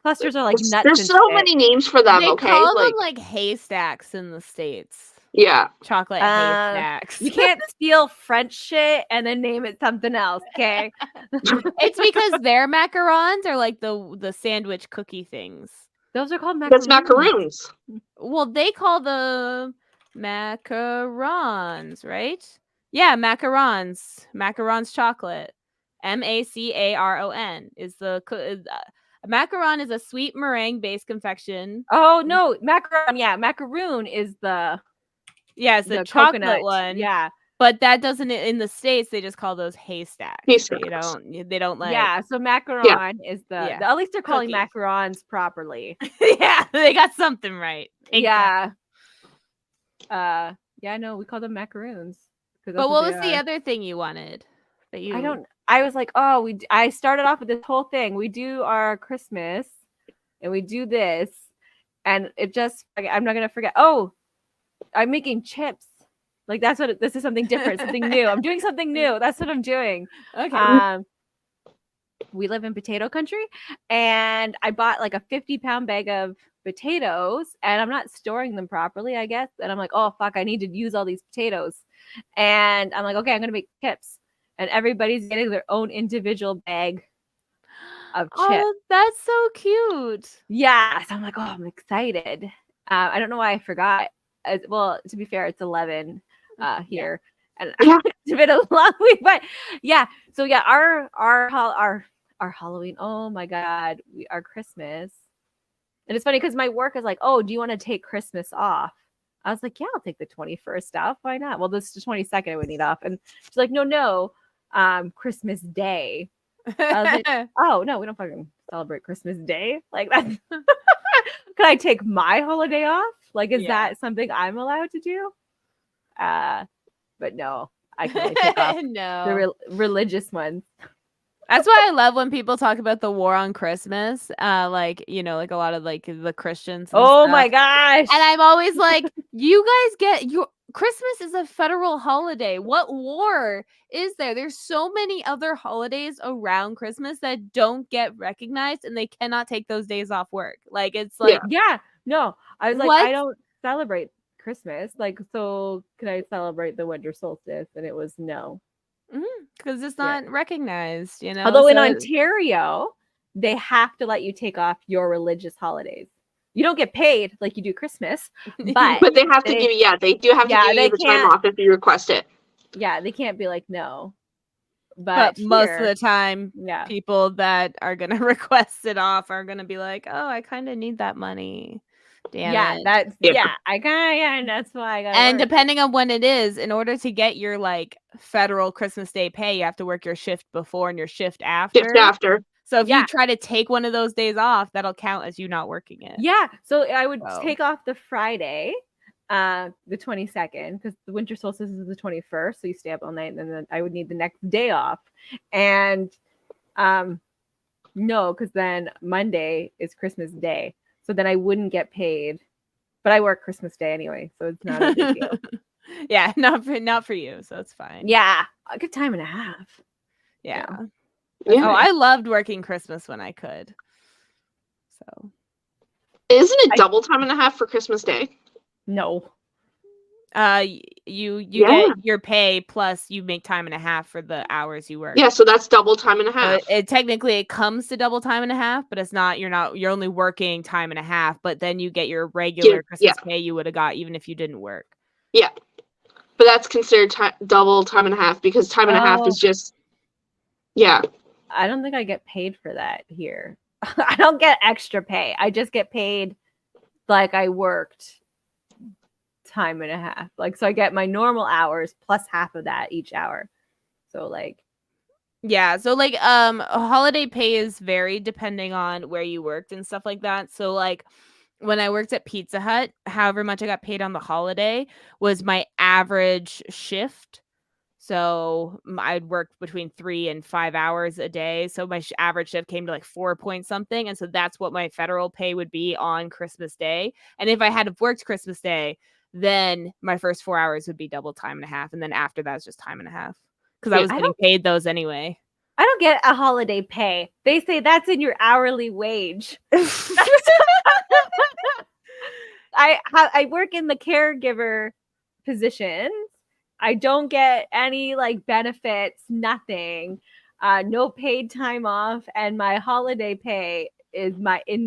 Clusters are like nuts. There's so many names for them. They call them like haystacks in the States. Yeah. Chocolate haystacks. You can't steal French shit and then name it something else, okay? It's because their macarons are like the sandwich cookie things. Those are called macaroons. That's macaroons. Well, they call the macarons, right? Yeah, macarons. Macarons chocolate. Macaron is the macaron is a sweet meringue based confection. Oh no, macaron. Yeah, macaroon is it's the chocolate coconut one. Yeah, but that doesn't in the States. They just call those haystacks. They don't like. Yeah, so macaron is at least they're calling macarons properly. Yeah, they got something right. Yeah. No, we call them macaroons. But what was the other thing you wanted? I was like, I started off with this whole thing. We do our Christmas and we do this, and it just, I'm not going to forget. Oh, I'm making chips. Like this is something different, something new. I'm doing something new. That's what I'm doing. Okay. We live in potato country, and I bought like a 50-pound bag of potatoes, and I'm not storing them properly, I guess. And I'm like, oh fuck, I need to use all these potatoes. And I'm like, okay, I'm going to make chips. And everybody's getting their own individual bag of chips. Oh, that's so cute. Yeah. So I'm like, oh, I'm excited. I don't know why I forgot. Well, to be fair, it's 11 here. And it's been a long week. But yeah. So yeah, our Halloween. Oh my God. Our Christmas. And it's funny because my work is like, oh, do you want to take Christmas off? I was like, yeah, I'll take the 21st off. Why not? Well, this is the 22nd I would need off. And she's like, no. Christmas Day. I was like, oh no, we don't fucking celebrate Christmas Day like that. Can I take my holiday off? Like, is that something I'm allowed to do? But no, I can only take off the religious ones. That's why I love when people talk about the war on Christmas. Like a lot of like the Christians. Oh my gosh. And I'm always like, you guys get your Christmas is a federal holiday. What war is there? There's so many other holidays around Christmas that don't get recognized, and they cannot take those days off work. Like, it's like, no. I was like, what? I don't celebrate Christmas. Like, so can I celebrate the winter solstice? And it was no. Because it's not recognized, Although in Ontario, they have to let you take off your religious holidays. You don't get paid like you do Christmas, but they have to give you. They do have to give you the time off if you request it. Yeah, they can't be like no. But most of the time, people that are gonna request it off are gonna be like, "Oh, I kind of need that money." Damn it. That's I kind of that's why I got. And depending on when it is, in order to get your like federal Christmas Day pay, you have to work your shift before and your shift after. So if you try to take one of those days off, that'll count as you not working it. Yeah. So I would take off the Friday, the 22nd, because the winter solstice is the 21st. So you stay up all night, and then I would need the next day off. And no, because then Monday is Christmas Day. So then I wouldn't get paid. But I work Christmas Day anyway, so it's not a big deal. Yeah, not for you, so it's fine. Yeah, a good time and a half. Yeah. Oh, I loved working Christmas when I could. So, isn't it double time and a half for Christmas Day? No. You get your pay plus you make time and a half for the hours you work. Yeah, so that's double time and a half. Technically it comes to double time and a half, but it's not. You're only working time and a half. But then you get your regular Christmas pay you would have got even if you didn't work. Yeah, but that's considered double time and a half because time and a half is just Yeah. I don't think I get paid for that here. I don't get extra pay. I just get paid like I worked time and a half. Like, so I get my normal hours plus half of that each hour. So like, Yeah, so like holiday pay is varied depending on where you worked and stuff like that. So like when I worked at Pizza Hut, however much I got paid on the holiday was my average shift. So I'd work between 3 and 5 hours a day. So my average shift came to like 4 point something. And so that's what my federal pay would be on Christmas Day. And if I had have worked Christmas Day, then my first 4 hours would be double time and a half. And then after that, it's just time and a half. Because I Yeah. was getting paid those anyway. I don't get a holiday pay. They say that's in your hourly wage. I work in the caregiver positions. I don't get any like benefits, nothing, no paid time off, and my holiday pay is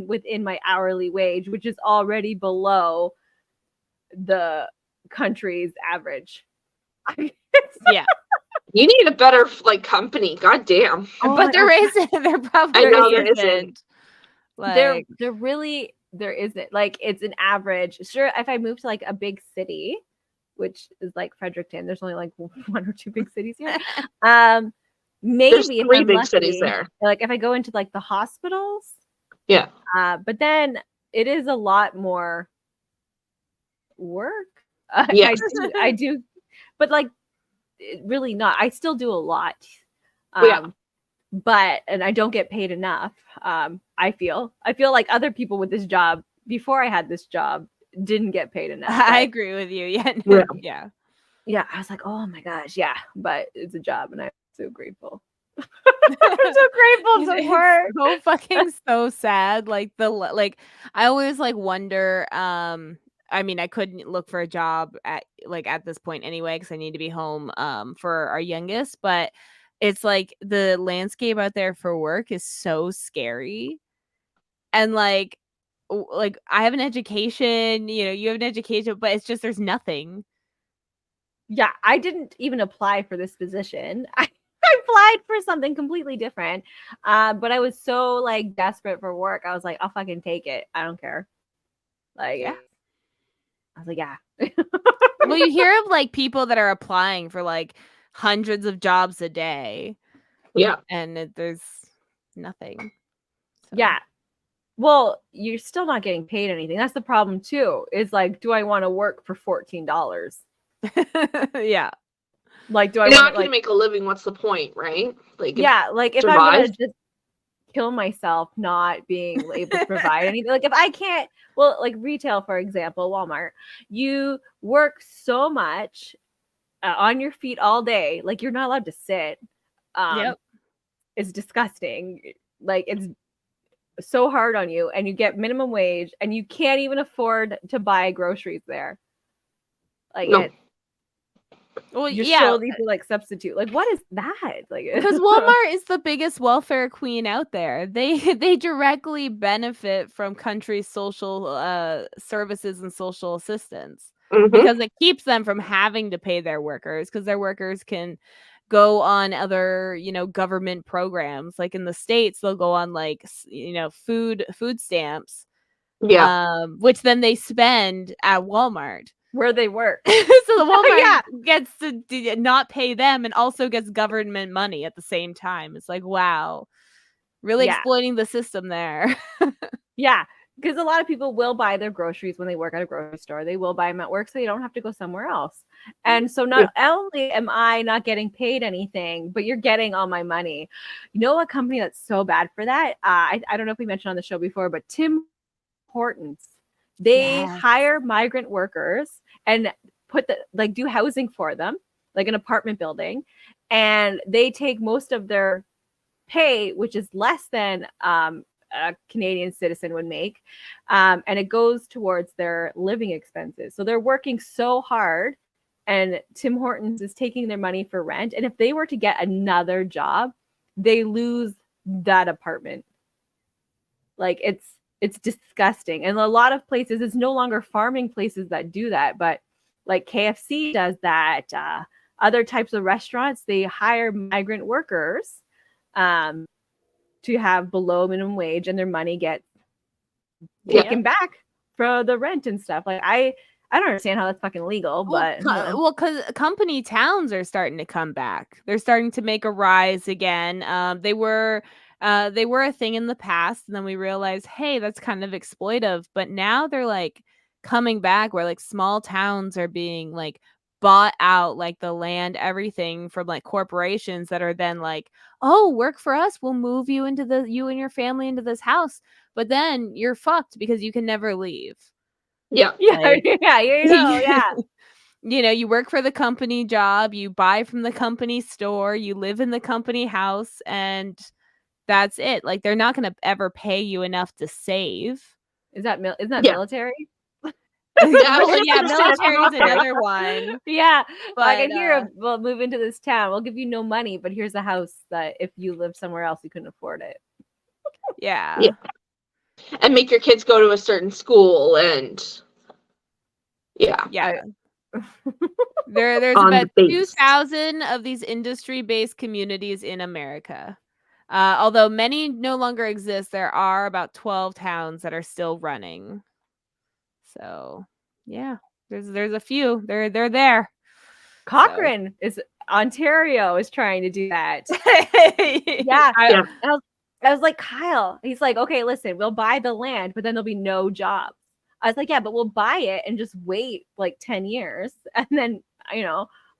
within my hourly wage, which is already below the country's average. Yeah. You need a better like company. God damn. Oh But my there God. isn't. There probably I know there isn't. isn't. Like, There isn't. Like, it's an average. Sure, if I move to like a big city, which is like Fredericton, there's only like 1 or 2 big cities here. Maybe There's if 3 I'm big cities lucky, there. like if I go into like the hospitals, Yeah. but then it is a lot more work. Yes. I do, but like really not. I still do a lot. Yeah. But and I don't get paid enough. I feel like other people with this job before I had this job didn't get paid enough. I but agree with you. Yeah. Yeah. Yeah. yeah, I was like, oh my gosh, yeah, but it's a job, and I'm so grateful. I'm so grateful to It's work. so fucking so sad. Like I always like wonder. I mean, I couldn't look for a job at this point anyway because I need to be home for our youngest. But it's like the landscape out there for work is so scary, and like I have an education. You know, you have an education, but it's just there's nothing. Yeah, I didn't even apply for this position. I applied for something completely different. But I was so like desperate for work. I was like, I'll fucking take it. I don't care. Like, Yeah. I was like, yeah. Well, you hear of like people that are applying for like hundreds of jobs a day, Yeah. and there's nothing. So. Yeah. Well, you're still not getting paid anything. That's the problem too. Is like, do I want to work for $14? Yeah. Like, do I You're want not to gonna like make a living, what's the point, right? Like yeah, like if I'm survive. gonna just kill myself not being able to provide anything, like if I can't, well, like retail, for example, Walmart, you work so much on your feet all day, like you're not allowed to sit. Yep. It's disgusting. Like it's so hard on you, and you get minimum wage, and you can't even afford to buy groceries there. Like No. it, Well, you're yeah, slowly to like substitute. Like what is that? Like because Walmart is the biggest welfare queen out there. They directly benefit from country's social services and social assistance Mhm. because it keeps them from having to pay their workers because their workers can go on other government programs. Like in the States, they'll go on like food stamps, Yeah. which then they spend at Walmart. where they work. So the Walmart Yeah. gets to not pay them and also gets government money at the same time. It's like, wow, really Yeah. exploiting the system there. Yeah, because a lot of people will buy their groceries when they work at a grocery store. They will buy them at work so they don't have to go somewhere else. And so not only am I not getting paid anything, but you're getting all my money. You know a company that's so bad for that? I don't know if we mentioned on the show before, but Tim Hortons. They Yes. hire migrant workers and do housing for them, like an apartment building, and they take most of their pay, which is less than a Canadian citizen would make, and it goes towards their living expenses. So they're working so hard, and Tim Hortons is taking their money for rent. And if they were to get another job, they lose that apartment. Like it's disgusting. And a lot of places, it's no longer farming places that do that, but like KFC does that. Other types of restaurants, they hire migrant workers to have below minimum wage, and their money gets Yeah. taken back for the rent and stuff. Like I don't understand how that's fucking legal, but because company towns are starting to come back. They're starting to make a rise again. They were a thing in the past, and then we realized, hey, that's kind of exploitive. But now they're like coming back, where like small towns are being like bought out, like the land, everything, from like corporations that are then like, oh, work for us, we'll move you and your family into this house, but then you're fucked because you can never leave. Yeah. yeah, yeah. You work for the company job, you buy from the company store, you live in the company house, and that's it. Like, they're not going to ever pay you enough to save. Isn't that Yeah. military? Yeah, military is another one. Yeah, But like, here, we'll move into this town. We'll give you no money, but here's a house that if you lived somewhere else, you couldn't afford it. yeah. And make your kids go to a certain school, and yeah. There's On about the base. 2,000 of these industry-based communities in America. Although many no longer exist, there are about 12 towns that are still running. So, yeah, there's a few. They're there. Cochrane Ontario is trying to do that. Yeah. I was like, Kyle, he's like, okay, listen, we'll buy the land, but then there'll be no jobs. I was like, yeah, but we'll buy it and just wait like 10 years. And then,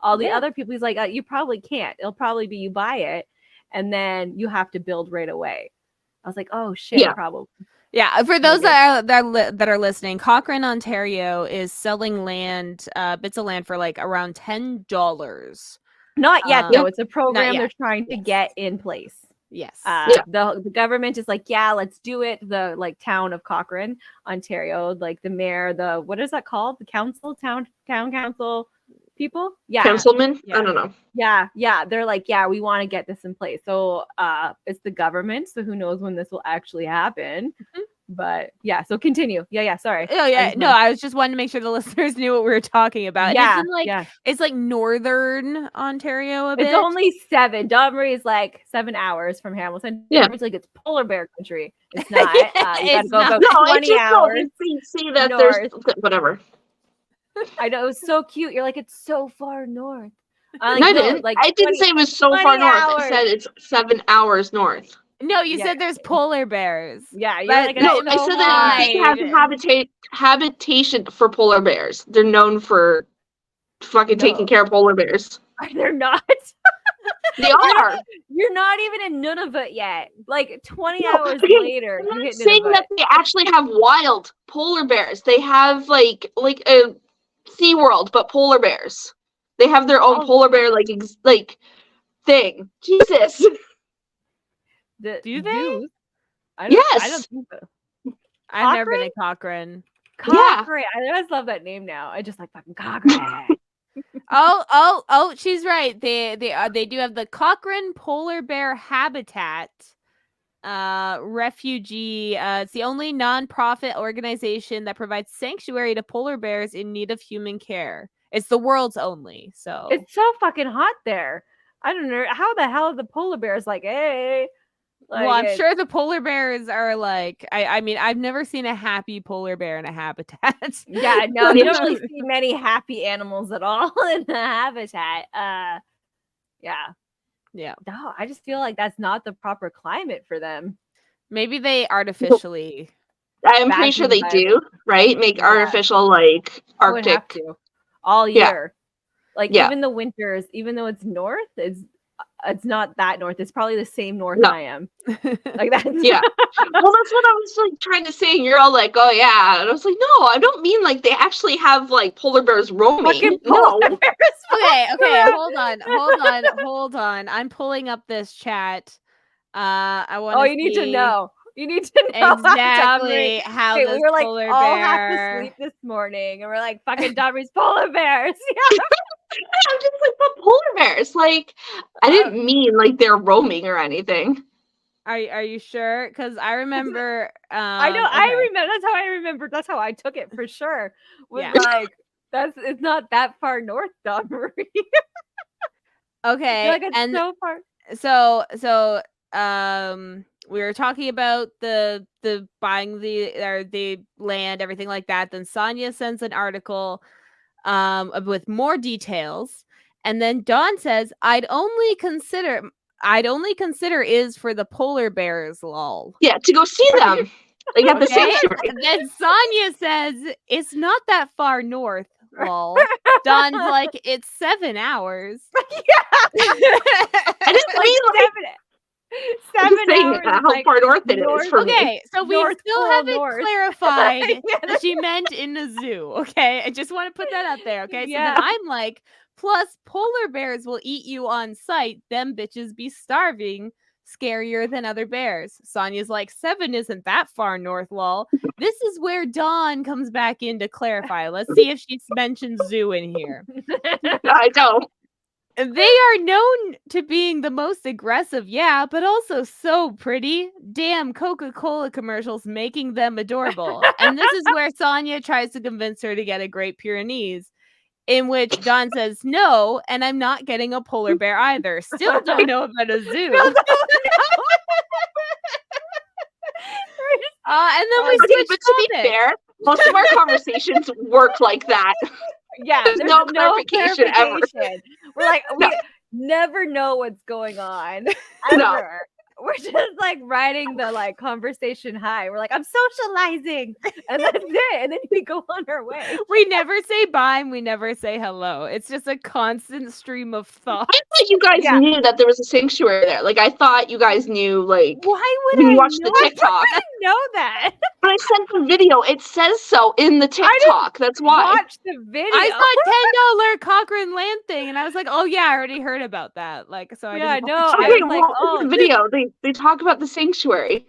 all the other people, he's like, you probably can't. It'll probably be you buy it and then you have to build right away. I was like, oh shit, probably. Yeah, for those that are listening, Cochrane, Ontario is selling land, bits of land for like around $10. Not yet, though. It's a program they're trying to get in place. Yes. The government is like, yeah, let's do it. The like town of Cochrane, Ontario, like the mayor, what is that called? The council, town council people? Yeah. Councilman? Yeah. I don't know. Yeah. They're like, yeah, we want to get this in place. So it's the government. So who knows when this will actually happen. Mm-hmm. But yeah, so continue. Yeah, sorry. Oh yeah, I was just wanting to make sure the listeners knew what we were talking about. Yeah, it's like northern Ontario a bit. It's only 7. Dawnbury is like 7 hours from Hamilton. Yeah, it's like it's polar bear country. It's not. You gotta go 20 hours. See that north. There's whatever. I know, it was so cute. You're like, it's so far north. I didn't. I didn't say it was so far north. I said it's 7 hours north. No, you said there's polar bears. Yeah, I said that they have habitation for polar bears. They're known for fucking taking care of polar bears. They're not. They are. You're not even in Nunavut yet. Like 20 hours later. I'm not saying that they actually have wild polar bears. They have like a SeaWorld, but polar bears. They have their own polar bear like thing. Jesus. Do they? Yes. I don't think so. I've never been to Cochrane. Cochrane. I always love that name now. I just like fucking Cochrane. Oh, she's right. They do have the Cochrane Polar Bear Habitat Refugee. It's the only nonprofit organization that provides sanctuary to polar bears in need of human care. It's the world's only. So it's so fucking hot there. I don't know how the hell are the polar bears like, hey. Well, I'm sure the polar bears are like, I mean, I've never seen a happy polar bear in a habitat. Yeah, no, you don't really see many happy animals at all in the habitat. Yeah. No, I just feel like that's not the proper climate for them. Maybe they artificially. I'm pretty sure they do, right? Make artificial like Arctic have to, all year. Like even the winters, even though it's north, it's not that north. It's probably the same north I am. Like that. Yeah. Well, that's what I was like trying to say. And you're all like, oh yeah. And I was like, no, I don't mean like they actually have like polar bears roaming. No. Okay. Hold on. I'm pulling up this chat. I want. Oh, you need to know. You need to know exactly how this we were like polar all bear... have to sleep this morning, and we're like fucking Dawnbury's polar bears. Yeah. I'm just like, but polar bears, like, I didn't mean like they're roaming or anything. Are you sure? Because I remember. I know. Okay. I remember. That's how I remember. That's how I took it for sure. Like it's not that far north, Dawnbury. Okay, like it's so far. So we were talking about the buying the land, everything like that. Then Sonia sends an article with more details, and then Dawn says, I'd only consider is for the polar bears, lol. Yeah, to go see them. Like at the Okay. sanctuary. And then Sonia says, it's not that far north, lol. Dawn's like, it's 7 hours. I didn't mean like 7 saying hours. how is like far north it is north- for me. Okay, so we North still Pole haven't north. clarified Yeah. that she meant in the zoo. Okay, I just want to put that out there. Okay, so Yeah. then I'm like, plus polar bears will eat you on sight. Them bitches be starving. Scarier than other bears. Sonia's like, 7 isn't that far north, lol. This is where Dawn comes back in to clarify. Let's see if she mentions zoo in here. I don't. They are known to being the most aggressive, yeah, but also so pretty. Damn, Coca-Cola commercials making them adorable. And this is where Sonia tries to convince her to get a Great Pyrenees, in which Dawn says no, and I'm not getting a polar bear either. Still don't know about a zoo. And then we Okay, switch but to be topics. fair, most of our conversations work like that. Yeah, There's no clarification ever. We're like, No. we never know what's going on. No. Ever. We're just like riding the like conversation high. We're like, I'm socializing, and that's it. And then we go on our way. We never say bye and we never say hello. It's just a constant stream of thought. I thought you guys Yeah. knew that there was a sanctuary there. Like I thought you guys knew. Like Why would when I you watched know the TikTok, I know that. when I sent the video, it says so in the TikTok. That's why. Watch the video. I saw $10 Cochrane land thing, and I was like, "Oh yeah, I already heard about that." Like, so I Yeah, didn't no, watch I it. Okay, was like, well, oh, in the video they talk about the sanctuary.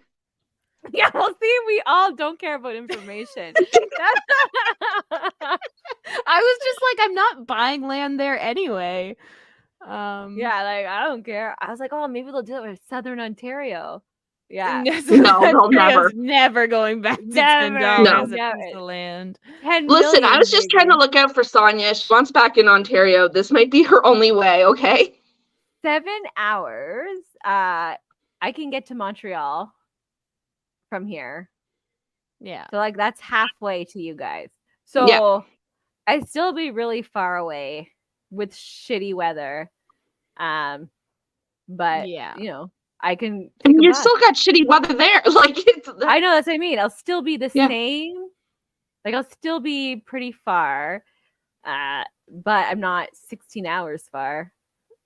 Yeah, well, see, we all don't care about information. I was just like, I'm not buying land there anyway. Yeah, like I don't care. I was like, oh, maybe they'll do it with Southern Ontario. Yeah, No, they'll never. Never going back to Never. $10 No. a Never. piece of land. 10 Listen, I million, was just trying to baby. look out for Sonia. She wants back in Ontario. This might be her only way, okay? 7 hours. I can get to Montreal from here. Yeah. So like that's halfway to you guys. So Yeah. I'd still be really far away with shitty weather. But Yeah. you know, I can And take a you bus. still got shitty weather there. Like it's I know, that's what I mean. I'll still be the Yeah. same. Like I'll still be pretty far. But I'm not 16 hours far.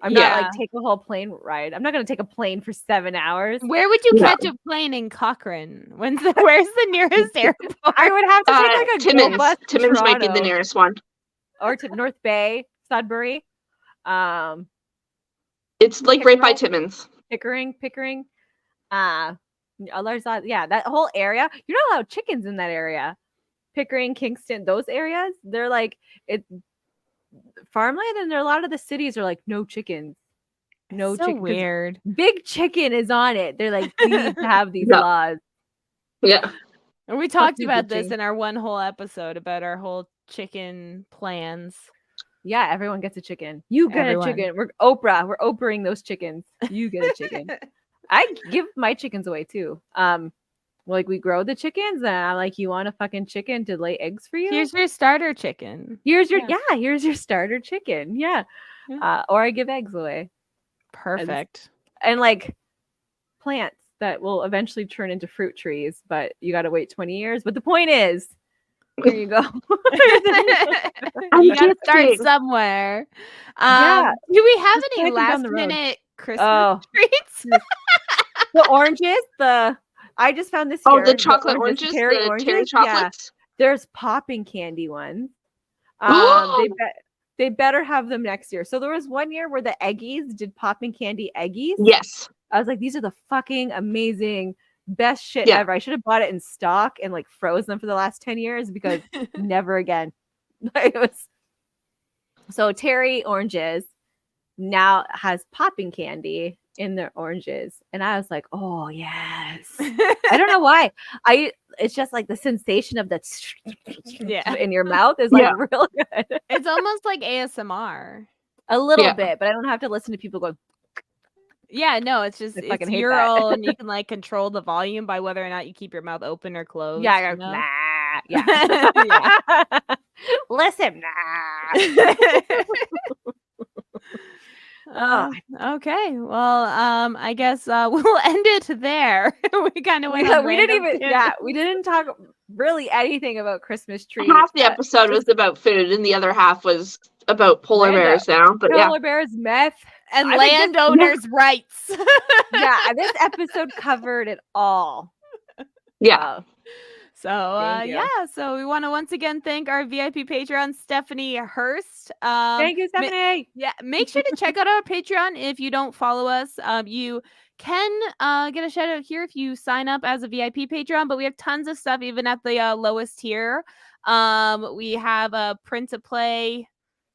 I'm not Yeah. like take a whole plane ride. I'm not gonna take a plane for 7 hours. Where would you No. catch a plane in Cochrane? Where's the nearest airport? I would have to take like a go Timmins. bus to Timmins might be the Toronto nearest one. or to North Bay, Sudbury, It's like right by Pickerel. Timmins. Pickering. Yeah, that whole area. You're not allowed chickens in that area. Pickering, Kingston, those areas, they're like it farmland, and there a lot of the cities are like no chickens. No So chicken. 'Cause weird. Big Chicken is on it. They're like, we need to have these Yeah. laws. Yeah. And we talked you, about Gucci. this in our one whole episode about our whole chicken plans. Yeah, everyone gets a chicken. You get Everyone. a chicken. We're Oprah. We're Oprahing those chickens. You get a chicken. I give my chickens away too. Like we grow the chickens, and I'm like, you want a fucking chicken to lay eggs for you? Here's your starter chicken. Here's your Yeah. here's your starter chicken. Yeah. Yeah. Or I give eggs away. Perfect. And like plants that will eventually turn into fruit trees, but you got to wait 20 years. But the point is, here you go. You gotta just start kidding. somewhere. Yeah. Do we have Just any plant them down last the road. minute Christmas Oh, treats? the oranges, I just found this Oh, year. the chocolate oranges, Terry the oranges. terry Yeah. chocolates. There's popping candy ones. Ooh. They better have them next year. So there was one year where the Eggies did popping candy Eggies. Yes. I was like, these are the fucking amazing best shit Yeah. ever. I should have bought it in stock and like froze them for the last 10 years because never again. It was so Terry oranges now has popping candy in their oranges. And I was like, oh yes. I don't know why. It's just like the sensation of that Yeah. in your mouth is like Yeah. real good. It's almost like ASMR. A little Yeah. bit, but I don't have to listen to people go. Yeah, no, it's just I fucking it's hate your that. own. You can like control the volume by whether or not you keep your mouth open or closed. Yeah, I you go, know? nah. Yeah. Listen, nah. Oh, Okay. Well, I guess we'll end it there. We kind of went on we didn't random even. Yeah, we didn't talk really anything about Christmas trees. Half the episode was about food, and the other half was about polar Random. bears now. But yeah, Polar bears, meth, and I think this- landowners' rights. Yeah, this episode covered it all. yeah. So Thank you. yeah, so we want to once again thank our VIP Patreon, Stephanie Hurst. Thank you, Stephanie. Yeah, make sure to check out our Patreon if you don't follow us. You can get a shout out here if you sign up as a VIP Patreon, but we have tons of stuff even at the lowest tier. We have a print to play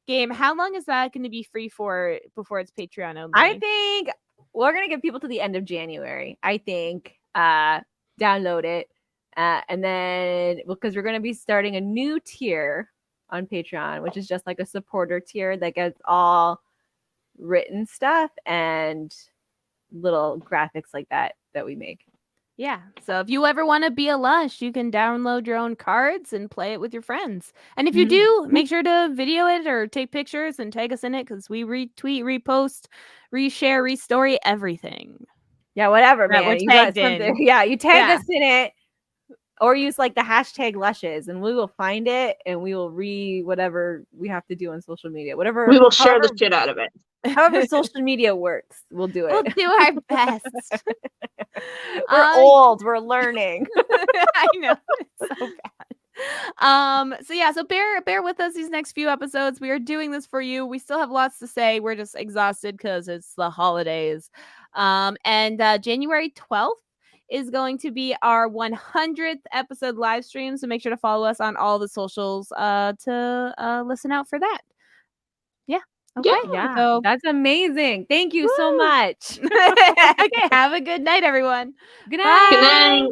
game. How long is that going to be free for before it's Patreon only? I think we're gonna give people to the end of January. I think download it, and then because we're gonna be starting a new tier on Patreon, which is just like a supporter tier that gets all written stuff and little graphics like that we make. Yeah. So if you ever want to be a Lush, you can download your own cards and play it with your friends. And if you do, make sure to video it or take pictures and tag us in it because we retweet, repost, reshare, restory everything. Yeah, whatever, That man. we're You got tagged in. something. Yeah, you tag Yeah. us in it. Or use like the hashtag Lushes, and we will find it, and we will whatever we have to do on social media. Whatever We will share the shit out of it. however social media works, we'll do it. We'll do our best. We're old. We're learning. I know. It's so bad. So yeah, so bear with us these next few episodes. We are doing this for you. We still have lots to say. We're just exhausted because it's the holidays. And January 12th is going to be our 100th episode live stream. So make sure to follow us on all the socials to listen out for that. Yeah. Okay. Yeah, So that's amazing. Thank you so much. okay, have a good night, everyone. Good night. Good night.